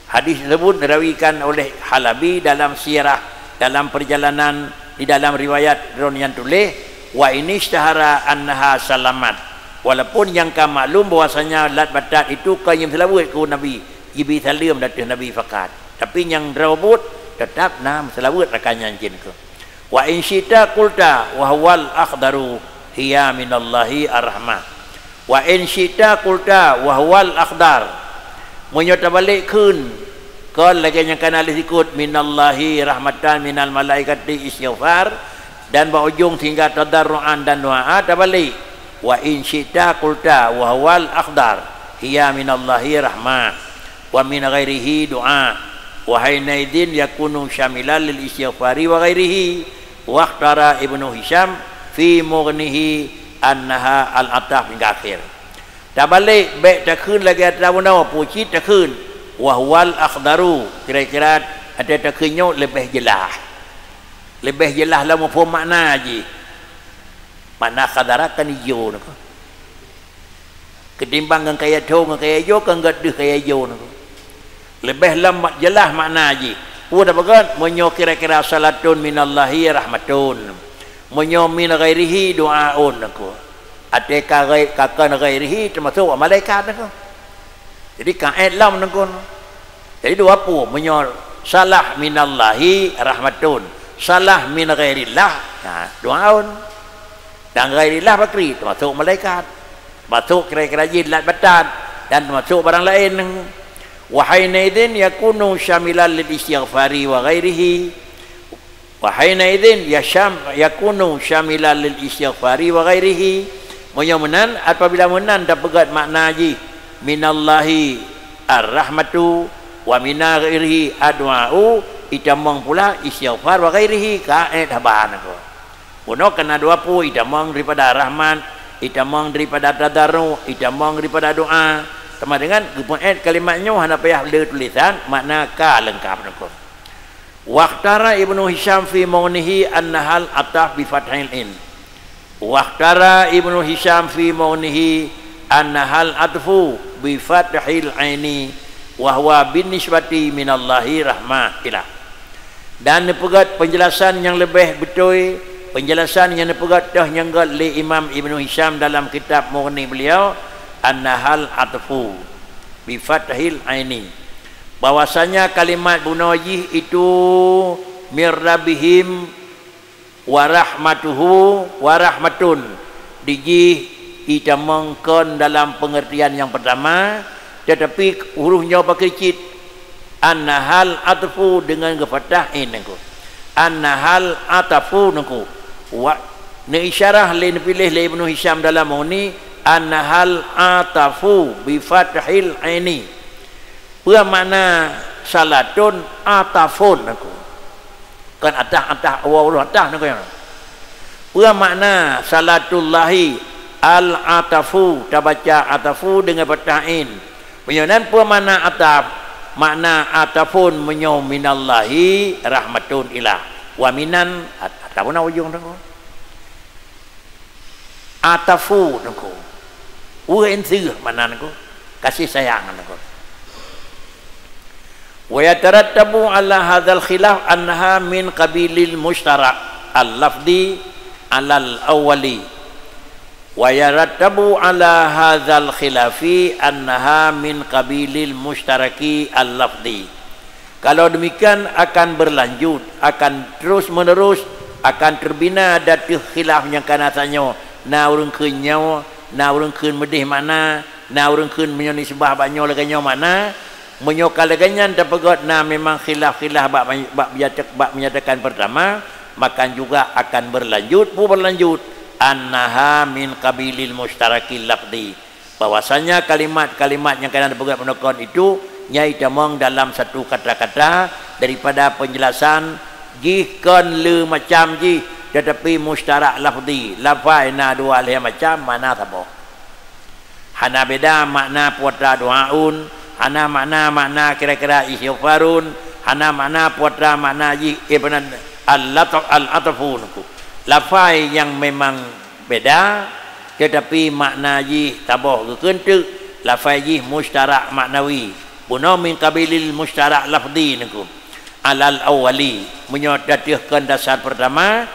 Hadis tersebut dirawikan oleh Halabi dalam sirah, dalam perjalanan, di dalam riwayat yang tulis wa ini istahara annaha salamat. Walaupun yang kau maklum bahwasanya lat batat itu kayim selawat ke Nabi, ibi salam datang Nabi fakat. Tapi yang rawbut tetap nam selawat rakannya jin ke. Wa in syita qulta wa huwal akhdaru hiya minallahi arrahmah. Wa in syita qulta wa huwal akhdar, menyota balik kun kan lagi yang kana ikut minallahi rahmatan minal malaikati istighfar dan berujung sehingga tadarruan dan doa tabalik. Wa in syita qulta wa huwal akhdar hiya minallahi rahmah wa min ghairihi doa wa hainaidin yakunu syamilan lil istighfari wa ghairihi. Wa akhtara Ibnu Hisham fi mughnihi annaha al-ataf hingga akhir. Tak balik baik tak kun lagi ada mana puji tak kun wa huwal akhdaru, kira-kira ada tak kunyo lebih jelas lah mafhum makna je. Makna khadara kan hijau nak ketimbang dengan kaya thong dengan kaya hijau kan gad kaya hijau nak lebih lambat jelas makna je. Udah bagat menyo kira-kira salatun minallahi rahmatun, menyo min ghairihi doaun aku. Ada kakan ghairihi termasuk malaikat aku. Jadi kaid lam aku. Jadi dua apa? Menyo salah minallahi rahmatun, salah min ghairillah doaun. Dan ghairillah bakri termasuk malaikat, masuk kira-kira jin lat batat dan termasuk barang lain. Wa hainaidin yakunu syamilan lil istighfari wa ghairihi. Wa hainaidin yakunu syamilan lil istighfari wa ghairihi. Menan apabila menan dapat makna ji minallahi ar-rahmatu wa min ghairihi adwa'u, itamang pula istighfar wa ghairihi kaid haban aku. Bono kena dua pu itamang daripada rahmat, itamang daripada tadarru, itamang daripada doa. Sama dengan ayat kalimatnya hanya payah le tulisan makna ka lengkap nak. Waqtara Ibnu Hisham fi maunihi annahal ataf bi fathil in. Waqtara Ibnu Hisham fi maunihi annahal atfu bi fathil aini wa huwa binisbati minallahi rahmah ila. Dan pegat penjelasan yang lebih betul penjelasan yang dipergatah nyanggal oleh Imam Ibn Hisham dalam kitab Mughni beliau, annahal atfu bi fathil aini, bahwasanya kalimat bunawajih itu mirrabihim warahmatuhu warahmatun dijih itamangkan dalam pengertian yang pertama, tetapi hurufnya pakai cit annahal atfu dengan fathah in aku annahal atfu aku wa ni isyarah lain pilih le Ibnu Hisham dalam ni annahal atafu bi fathil aini, bermakna salatun atafun aku kan atah awal atah nak yang bermakna salatullahi al atafu, ta baca atafu dengan fatain menyonan bermakna ataf, makna atafun menyo minallahi rahmatun ilah wa minan atapun ujung tu atafu tu uensir mana tu kasih sayang tu. Wa yatarattabu ala hadzal khilaf annaha min qabilil mushtarak al-lafzi alal awwali wa yarattabu ala hadzal khilafi annaha min qabilil mushtaraki al-lafzi. Kalau demikian akan berlanjut, akan terus menerus, akan terbina datu khilaf yang kanatanya na urang kenyau, na urang keun medih mana, na urang keun menyonisbah banyo laganya mana, menyokal ganyan dapat na memang khilaf-khilaf bab menyatakan pertama, maka juga akan berlanjut annaha min qabilil mustarakil lafzi, bahwasanya kalimat-kalimat yang kena dipegang penokon itu nyai tamang dalam satu kata-kata daripada penjelasan jihkan le macam ji, tetapi mustarak lafzi lafai na dua le macam mana tabo hana beda makna putra doaun, hana makna kira-kira istighfarun, hana makna putra makna ji al-atafun, lafai yang memang beda tetapi makna ji taboh kekentuk, lafai ji mustarak maknawi buno min qabilil mustarak lafzi niku alal awwali, menyodatikan dasar pertama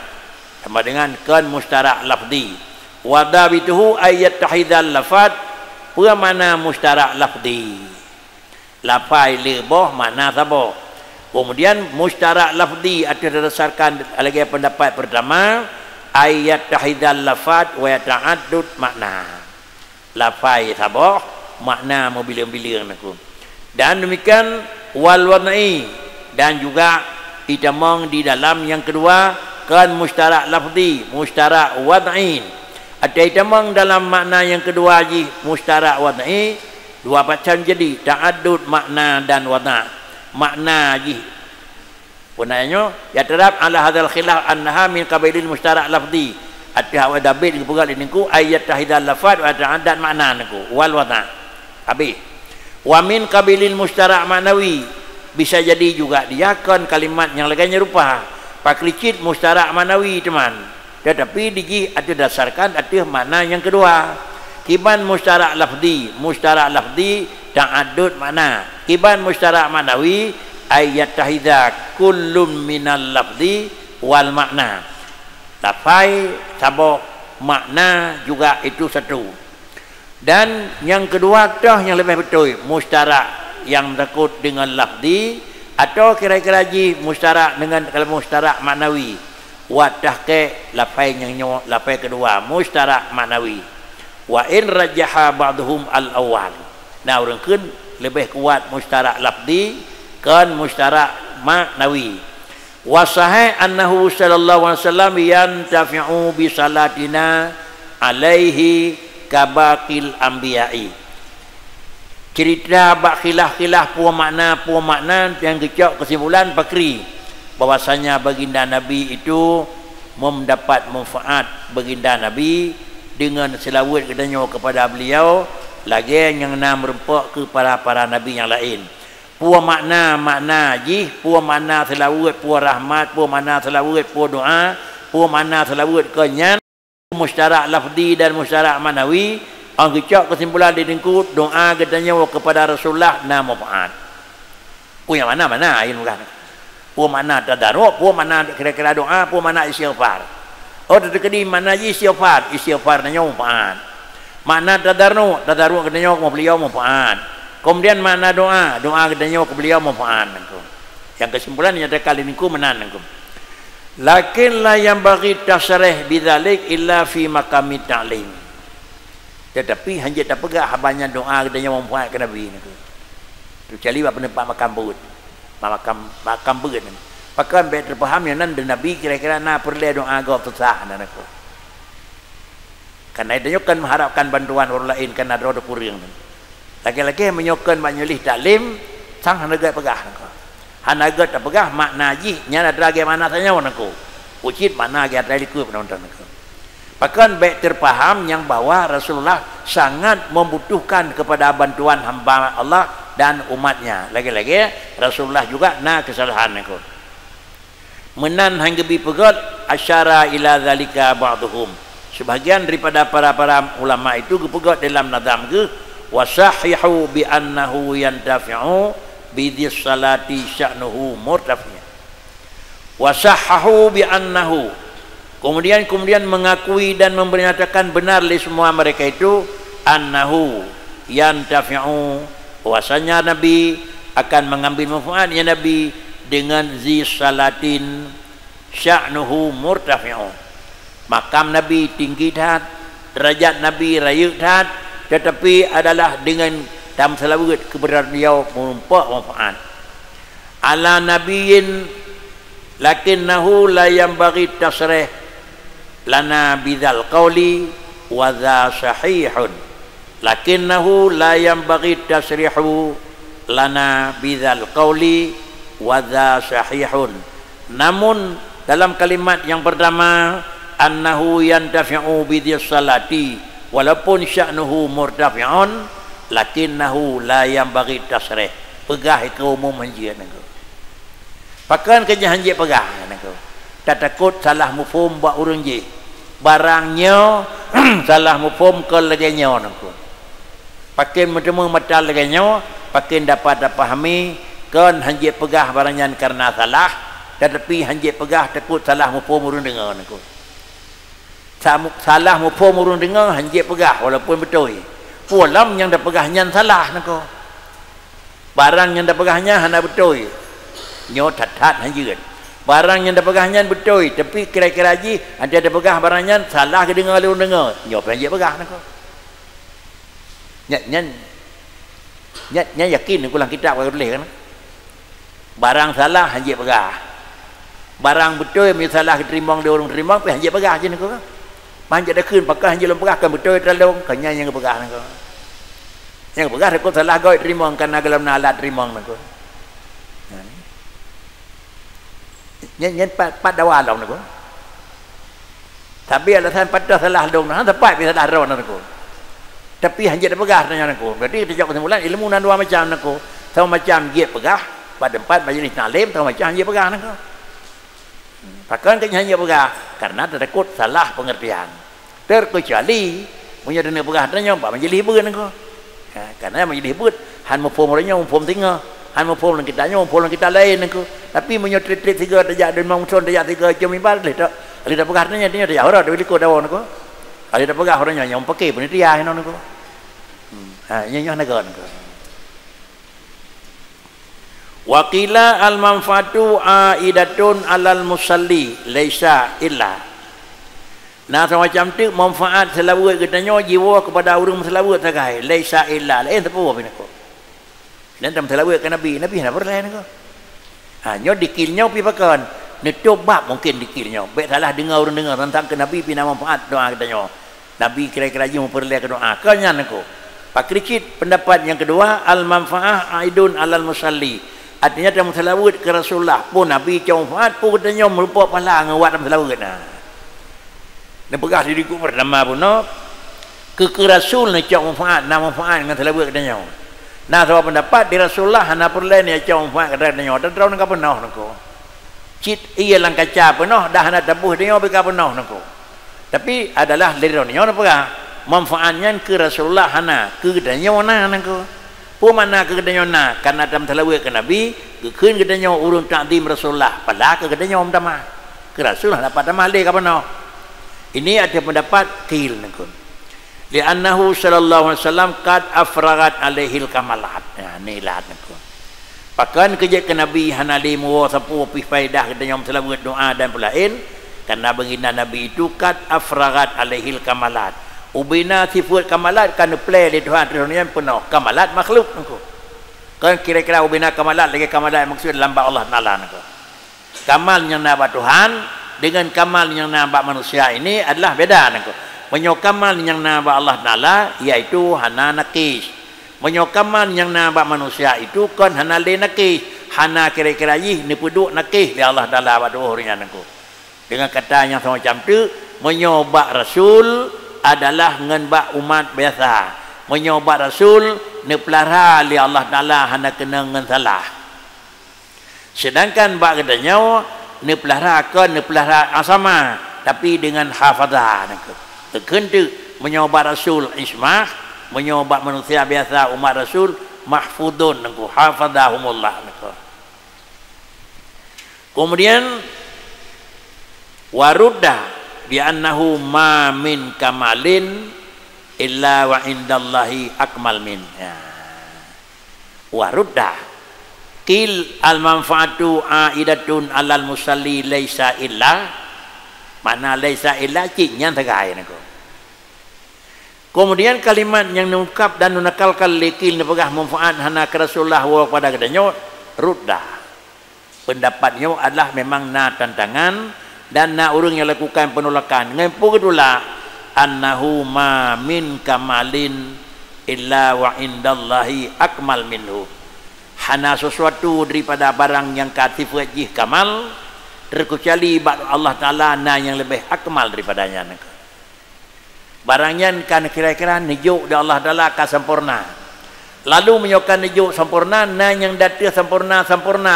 sama dengan kan mustarak lafzi wa dabituhu ayat tahidal lafad, apa mana mustarak lafzi lafai lebah makna taboh. Kemudian mustarak lafzi ada berdasarkan lagi pendapat pertama ayat tahidal lafad wa ta'addud makna, lafai taboh makna mobil-mobil aku. Dan demikian wal wadai, dan juga itamang di dalam yang kedua kan mustarak lafzi mustarak wadai, ada itamang dalam makna yang kedua ji mustarak wadai dua macam jadi ta'addud makna dan wada makna ji punanya ya terap ala hadzal khilaf annaha min qabilil mustarak lafzi ada wa dabit dipegal niku ayat tahidal lafaz wa ta'addad makna niku wal wada habis wa min qabilil mustarak manawi, bisa jadi juga dia kan kalimat yang lainnya rupa paklicit mustarak manawi teman, tetapi digi ada dasarkan ada makna yang kedua kiban mustarak lafzi ta'addud makna, kiban mustarak manawi ayat tahidha kullum minal lafzi wal makna, lafai sabok makna juga itu satu. Dan yang kedua dah yang lebih betul mustarak yang takut dengan lafzi atau kira-kira ji mustarak dengan kalau mustarak maknawi wadah ke lafai yang nyawa lafai kedua mustarak maknawi wa in rajaha ba'dhum al-awwal, nah orang kun lebih kuat mustarak lafzi kan mustarak maknawi wa sahih annahu sallallahu alaihi wasallam yantafi'u bi salatina alaihi kabakil anbiya'i, cerita bak khilaf puan makna yang kecok kesimpulan pakri bahwasanya baginda Nabi itu mendapat manfaat baginda Nabi dengan selawat katanya kepada beliau lagi yang nak merempak kepada para Nabi yang lain. Puan makna ji, puan makna selawat, puan rahmat, puan makna selawat, puan doa, puan makna selawat kenyan mustarak lafzi dan mustarak manawi, ang kecak kesimpulan di dengkut doa katanya kepada Rasulullah na manfaat. Punya mana ayin bukan. Puan mana tadarruk, puan mana kira-kira doa, puan mana istighfar. Oh terkedi mana ji istighfar nanya manfaat. Makna tadarru katanya mau beliau manfaat. Kemudian makna doa katanya ke beliau manfaat. Yang kesimpulan nyata kali niku menan niku. Lakin la yang bagi tasrih bidzalik illa fi maqami ta'lim. Tetapi hanya tak pegah habanya doa katanya manfaat ke Nabi niku. Kecuali apa tempat makam beut. Makam beut. Pakai baik terpaham yang nan Nabi kira-kira na perlu doa gop tersah nanaku. Karena itu kan mengharapkan bantuan orang lain karena ada kuring. Lagi-lagi menyokkan menyulih taklim sang hanaga pegah nako. Hanaga tak pegah makna ji nya ada lagi mana tanya nako. Ucit mana lagi ada liku penonton nako. Pakai baik terpaham yang bahwa Rasulullah sangat membutuhkan kepada bantuan hamba Allah dan umatnya. Lagi-lagi Rasulullah juga na kesalahan nako. Menan hanggebi pegot asyara ila zalika ba'dhum. Sebahagian daripada para ulama itu pegot dalam nazam ke wasahihu bi annahu yantafi'u bi dhis salati sya'nuhu murtafi'. Wasahahu bi annahu. Kemudian mengakui dan memberitakan benar li semua mereka itu annahu yantafi'u, bahwasanya Nabi akan mengambil manfaat ya Nabi dengan zi salatin sya'nuhu murtafi'u. Makam Nabi tinggi tat, derajat Nabi raya tat, tetapi adalah dengan tam selawat keberadaan beliau menumpak manfaat. Ala nabiyyin lakinnahu la yanbaghi tasrih lana bidzal qawli wa dza sahihun. Lakinnahu la yanbaghi tasrihu lana bidzal qawli wadza sahihun. Namun dalam kalimat yang pertama annahu yantafi'u bidhis salati walaupun sya'nuhu murtafi'un lakinnahu la yanbaghi tasrih. Pegah ke umum hanjia nangko. Pakan ke hanjia pegah nangko. Tak takut salah mufhum buat urang je. Barangnya salah mufhum ke laganya nangko. Pakin bertemu mata laganya, pakin dapat pahami kan hanjit pegah barangnya karena salah, tetapi hanjit pegah takut salah mufhum urang dengar nako. Salah mufhum urang dengar hanjit pegah walaupun betul. Pulam yang dah pegahnya salah nako. Barang yang dah pegahnya hana betul. Nyo tat-tat hanjit. Barang yang dah pegahnya betul, tapi kira-kira ji ada pegah barangnya salah ke dengar urang dengar. Nyo hanjit pegah nako. Nya yakin ulang kitab kalau boleh kan. Barang salah hanjit pegah. Barang betul misalah terimbang dia orang terimbang pi hanjit pegah je nako. Hanjit dah keun pakai hanjit lom pegah kan betul terlalu kanya yang pegah nako. Yang pegah takut salah goi terimbang kan dalam alat terimbang nako. Nya pat dawa long nako. Tapi alasan pada salah dong nah tepat pi salah ron nako. Tapi hanjit dah pegah tanya nako. Berarti kita jawab kesimpulan ilmu nan dua macam nako. Sama macam giat pegah pada tempat majlis taklim sama macam hanjit pegah nako. Pakan ke hanjit pegah karena takut salah pengertian. Terkecuali punya dana pegah tanya pak majlis beun nako. Karena majlis beut han mufhum orangnya mufhum tinggal. Han mufhum lang kita nya mufhum lang kita lain nako. Tapi punya trik-trik tiga tajak dan mangson tajak tiga jam ibal leh tak. Ali dah pegah tanya dia tajak ora dewi ko dawo nako. Ali dah pegah orangnya yang pakai penitia nako. Nya negara nako. Waqila al manfaatu aidatun alal musalli laisa illa. Nah semacam tu manfaat selawat katanya jiwa kepada orang selawat sagai laisa illa lain apa apa nako. Dan dalam selawat ke Nabi hendak berlain nako. Nyo dikilnya pi pakan netup bab mungkin dikilnya. Baik salah dengar orang dengar tentang ke Nabi pi manfaat doa katanya. Nabi kira-kira je memperlai ke doa kanya nako. Pak Kricit pendapat yang kedua al manfaah aidun alal musalli. Artinya dalam selawat ke Rasulullah pun Nabi cakap manfaat pun katanya merupakan pahala ngawat dalam selawat nah. Dan pegah diriku pertama pun no ke Rasul nak cakap manfaat dengan selawat katanya. Nah sebab pendapat di Rasulullah hana perlain dia cakap manfaat katanya. Dan tahu nak penuh nako. Cit ia lang kaca penuh dah hana tabuh dia beka penuh nako. Tapi adalah dari dunia nak pegah manfaatnya ke Rasulullah hana ke katanya mana nako. Pun mana kegadanya karena dalam selawat ke Nabi keun kegadanya urung takdim Rasulullah pada kegadanya om tamah ke Rasulullah dapat tamah le ka pano Ini ada pendapat qil nakun. Li'annahu sallallahu alaihi wasallam qad afragat alaihil kamalat. Ya, ni lah nakun. Pakan kerja ke Nabi hanali mu sapu pi faedah kita nyom selalu doa dan pelain karena baginda Nabi itu qad afragat alaihil kamalat. Ubina sifat kamalat kan play di Tuhan yang penuh. Kamalat makhluk nakun. Kan kira-kira ubina kamalat lagi kamalat maksud lamba Allah Taala nakun. Kamal yang nampak Tuhan dengan kamal yang nampak manusia ini adalah beda nakun. Menyokamal yang nampak Allah Taala iaitu hana nakis. Menyokamal yang nampak manusia itu kan hana le nakis. Hana kira-kira ih ni puduk nakis di Allah Taala pada orangnya nakun. Dengan kata yang semacam tu, menyobak Rasul adalah ngenbak umat biasa. Menyobak Rasul ni pelara li Allah Taala hana kena ngen salah. Sedangkan bak katanya ni pelara kan ni pelara sama tapi dengan hafazah nakun. Terkentu menyobat Rasul ismah, menyobat manusia biasa umat Rasul mahfudun nakun, hafazahumullah nakun. Kemudian warudda bi annahu ma min kamalin illa wa indallahi akmal min. Ya. Warudda qil al manfaatu aidatun alal musalli laisa illa mana laisa illa cinya tegai nakun. Kemudian kalimat yang diungkap dan menakalkan likil nepegah manfaat hana ke Rasulullah wa pada katanya rudda. Pendapatnya adalah memang na tantangan dan na urang yang lakukan penolakan. Ngempu kedua annahu ma min kamalin illa wa indallahi akmal minhu. Hana sesuatu daripada barang yang katif wajih kamal terkecuali Allah Ta'ala na yang lebih akmal daripadanya. Barangnya kan kira-kira nijuk dari Allah Ta'ala akan sempurna. Lalu menyokan nijuk sempurna na yang dati sempurna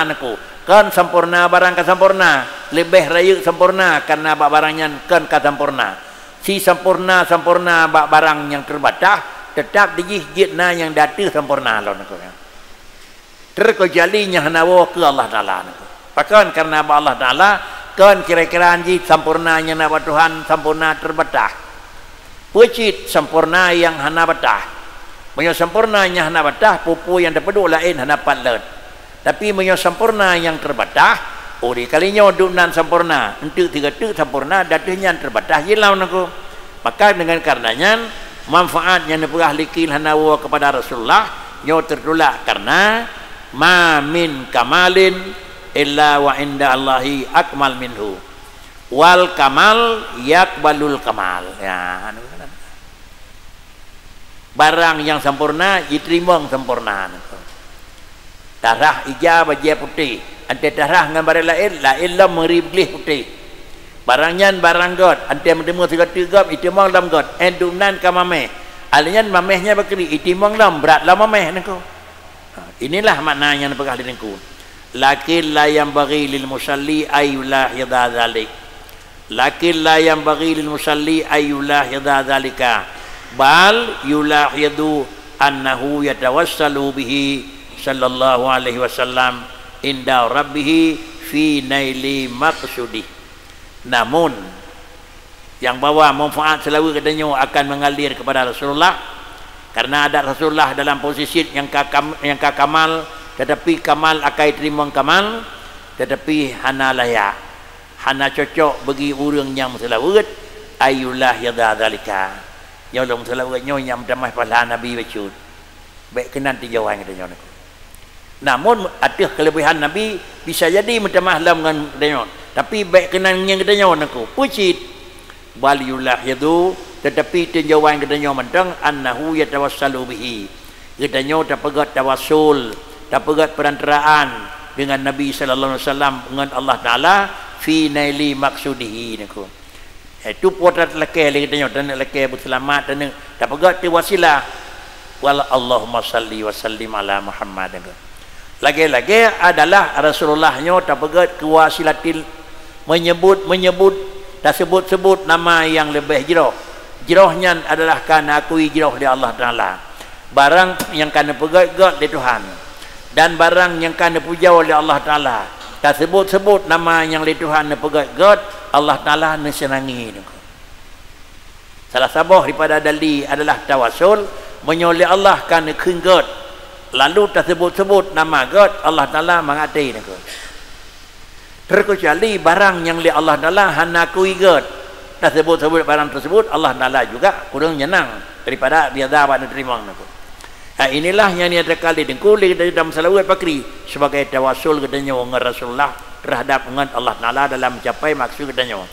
naku. Kan sempurna barang kan sempurna. Lebih raya sempurna karena barangnya kan sempurna. Si sempurna barang yang terbatas tetap dijih na yang dati sempurna lawan naku. Terkecuali nya hanawa ke Allah Ta'ala naku. Bahkan karena Allah Ta'ala kan kira-kira anji sempurnanya nama Tuhan sempurna terbatas. Pecit sempurna yang hana betah. Menyo sempurnanya hana betah pupu yang dapeduk lain hana patlet. Tapi menyo sempurna yang terbatas, oh di kalinya dunan sempurna, entuk tiga tu sempurna datanya terbatas hilau naku. Maka dengan karenanya manfaat yang dipegah likil hanawa kepada Rasulullah nyo tertolak karena ma min kamalin illa wa inda Allahi akmal minhu wal kamal yakbalul kamal. Ya, barang yang sempurna diterima sempurna. Darah hijau baju putih, ante darah dengan barang lain lah meriblis putih. Barangnya barang god, ante menemu tiga itu mang lam god, endunan kamameh. Alnya mamehnya bakri itu mang lam berat lam mameh nako. Inilah maknanya yang pegah diriku. Lakin la yang bagi lil musalli ayulah yada dzalik. Lakin la yang bagi lil musalli ayulah yada dzalika. Bal yulahidu annahu yatawassalu bihi sallallahu alaihi wasallam inda rabbih fi naili maqsudi. Namun yang bawa manfaat selalu katanya akan mengalir kepada Rasulullah karena ada Rasulullah dalam posisi yang kamal, tetapi kamal akan terima kamal, tetapi hana layak, hana cocok bagi orang yang selawat ayulah yada dzalika. Ya Allah selawatnya yang damai pada Nabi wajud. Baik kenan dijauhan katanya. Namun ada kelebihan Nabi bisa jadi mutamah lam dengan katanya. Tapi baik kenan yang katanya naku. Pucit bal yulahidu tetapi tinjauan katanya mentang annahu yatawassalu bihi. Katanya terpegat tawassul, terpegat perantaraan dengan Nabi sallallahu alaihi wasallam dengan Allah Taala fi naili maqsudihi naku. Itu potret lekeh lagi katanya dan lekeh berselamat dan terpegat ti wasilah wal Allahumma salli wa sallim ala Muhammad. Lagi-lagi adalah Rasulullahnya terpegat kewasilatil menyebut tak sebut nama yang lebih jeroh. Jerohnya adalah karena akui jeroh di Allah Ta'ala. Barang yang kena pegat di Tuhan dan barang yang kena puja oleh Allah Ta'ala tak sebut nama yang di Tuhan pegat Allah Ta'ala senangi. salah sabah daripada dalil adalah tawasul menyoleh Allah kerana kenggot lalu tersebut-sebut nama God Allah Ta'ala mengatai nak. Terkecuali barang yang li Allah Ta'ala hana kuigat tersebut-sebut barang tersebut Allah Ta'ala juga kurang nyenang daripada dia dapat diterima nak. Inilah yang dia terkali dengku dalam salawat pakri sebagai tawasul katanya dengan Rasulullah terhadap dengan Allah Ta'ala dalam mencapai maksud katanya.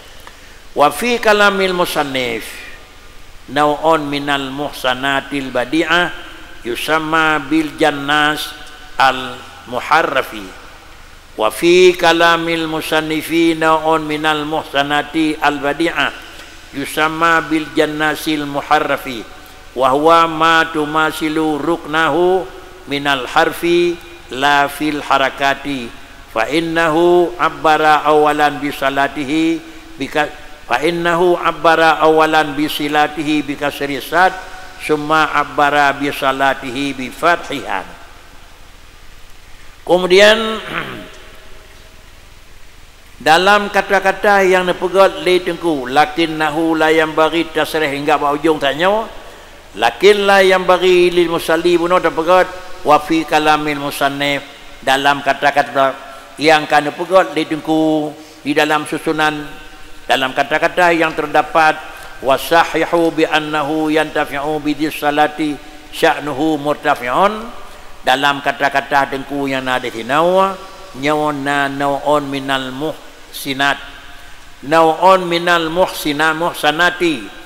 Wa fi kalamil musannif naw'un minal muhsanatil badi'ah yusamma bil jannas al muharrafi. Wa fi kalamil musannifi naw'un minal muhsanati al badi'ah yusamma bil jannasil muharrafi wa huwa ma tumasilu ruknahu minal harfi la fil harakati fa innahu abbara awalan bi salatihi bika fa innahu abbara awalan bi silatihi bi kasri sad summa abbara bi salatihi bi fathihan. Kemudian dalam kata-kata yang dipegat li tengku lakinnahu la yang bagi tasrih hingga pada ujung tanya lakin la yang bagi lil musalli bunuh terpegat wa fi kalamil musannif dalam kata-kata yang kan pegat di tengku di dalam susunan dalam kata-kata yang terdapat wasahihu bi annahu yantafi'u bi salati sya'nuhu murtafi'un dalam kata-kata tengku yang ada di nawa nyawna naw'un minal muhsinat naw'un minal muhsanati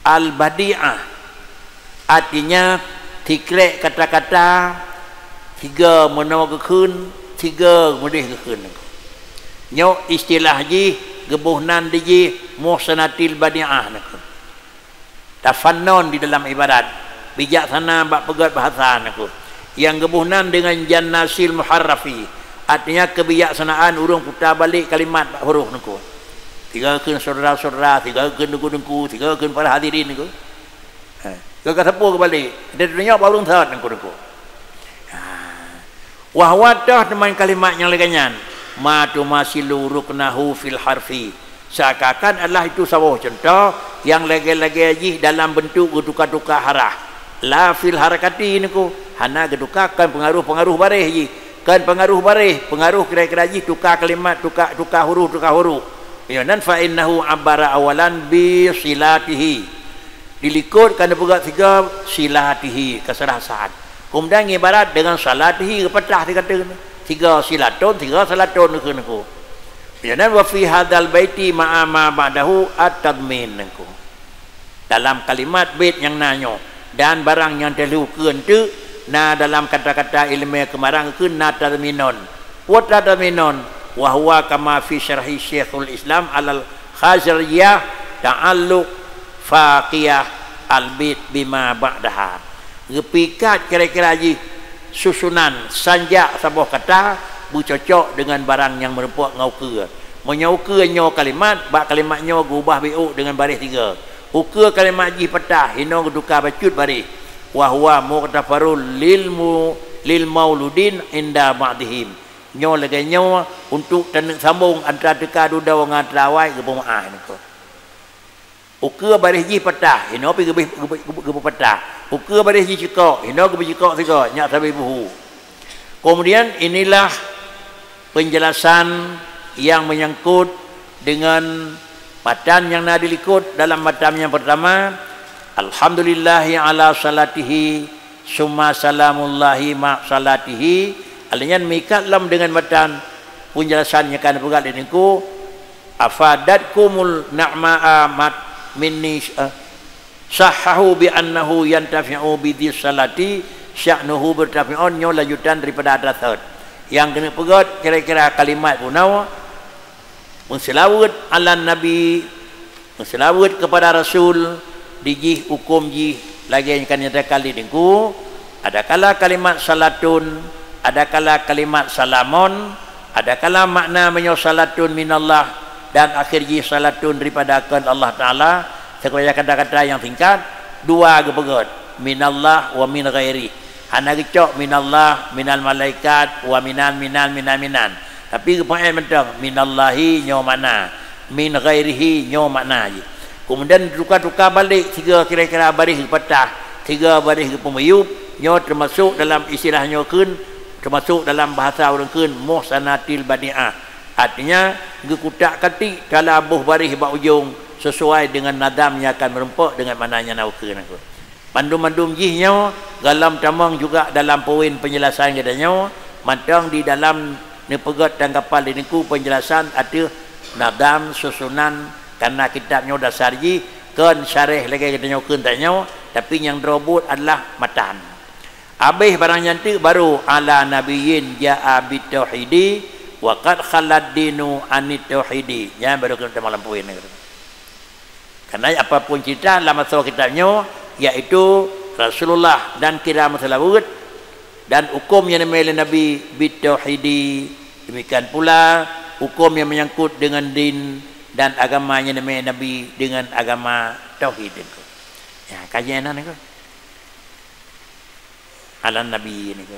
al-badi'ah artinya tikrek kata-kata tiga menawa kekun tiga mudih kekun nyo istilah ji gebuhnan ji muhsanatil badi'ah nak tafannon di dalam ibarat bijaksana bab pegat bahasa nak yang gebuhnan dengan jannasil muharrafi artinya kebijaksanaan urung putar balik kalimat huruf nak tiga keun saudara-saudara, tiga keun dengku-dengku, tiga keun para hadirin niku. Tiga ketepu kembali. Dia dunia baru thad dengku-dengku. Wa huwa dah teman kalimat yang lainnya. Ma tumasilu ruknahu fil harfi. Seakan adalah itu sawah contoh yang lagi-lagi aji dalam bentuk geduka-duka harah. La fil harakati niku. Hana gedukakan pengaruh-pengaruh barih ji. Kan pengaruh barih, pengaruh kira-kira ji tukar kalimat, tukar huruf. Ya dan fa innahu abbara awalan bi silatihi dilikut kerana pegat tiga silatihi kasrah saat kemudian ibarat dengan salatihi kepatah dikata tiga silatun tiga salatun niku ya dan wa fi hadzal baiti ma'a ma ba'dahu at-tadmin niku dalam kalimat bait yang nanyo dan barang yang terlukeun tu na dalam kata-kata ilmiah kemarang ke na tadminun wa tadminun wa huwa kama fi syarhi Syekhul Islam alal Khazariyah ta'alluq faqiyah albit bima ba'daha ngepikat kira-kira ji susunan sanjak sebuah kata bercocok dengan barang yang merupakan ngauka menyauka nyo kalimat bak kalimat nyo gubah bi'u dengan baris tiga uka kalimat ji petah hino duka bacut baris wa huwa muqtafarul lil mauludin inda ba'dihim nyo lagi nyo untuk sambung antara teka duda dengan terawai ke pemaah ni ko uka baris ji petah hino pi gebih petah uka baris ji cekok hino gebih cekok tiga nyak sabi buhu. Kemudian inilah penjelasan yang menyangkut dengan matan yang nak dilikut dalam matan yang pertama alhamdulillahi ala salatihi summa salamullahi ma salatihi alinya mikat lam dengan matan penjelasannya kan pegat niku afadatkumul na'ma amat minni sahahu bi annahu yantafi'u bi salati sya'nuhu bertafi'un nyo lanjutan daripada adat yang kena pegat kira-kira kalimat punau menselawat ala nabi menselawat kepada rasul dijih hukum jih lagi yang kan nyata kali niku ada kala kalimat salatun ada kala kalimat salamun, ada kala makna menyosalatun minallah dan akhir ji salatun daripada Allah Ta'ala sekolah kata-kata yang tingkat dua gepegot minallah wa min ghairi hana gecok minallah minal malaikat wa minan tapi kepoin mentang minallahi nyo makna min ghairihi nyo makna je Kemudian tukar-tukar balik 3 kira-kira baris ke patah, 3 baris ke pemayup, nyo termasuk dalam istilah nyo kun, termasuk dalam bahasa orang kun muhsanatil badi'ah. Artinya gekutak katik kalau abuh baris bak ujung sesuai dengan nadamnya akan merempuk dengan mananya naukun aku. Mandum-mandum jihnya dalam tamang juga dalam poin penjelasan katanya mantang di dalam nepegat dan kapal di niku penjelasan ada nadam susunan karena kitabnya dasar ji kan syarih lagi katanya kun tanya tapi yang robot adalah matan. Habis barang nyantik baru ala nabiyyin ja'a bitauhidi wa qad khalad dinu anit tauhidi. Ya baru kita malam poin ni. Karena apapun cerita dalam masalah kitabnya yaitu Rasulullah dan kira masalah wud dan hukum yang dimiliki Nabi bitauhidi. Demikian pula hukum yang menyangkut dengan din dan agama yang dimiliki Nabi dengan agama tauhid itu. Ya, kajian ni ko. Alan Nabi ni ko.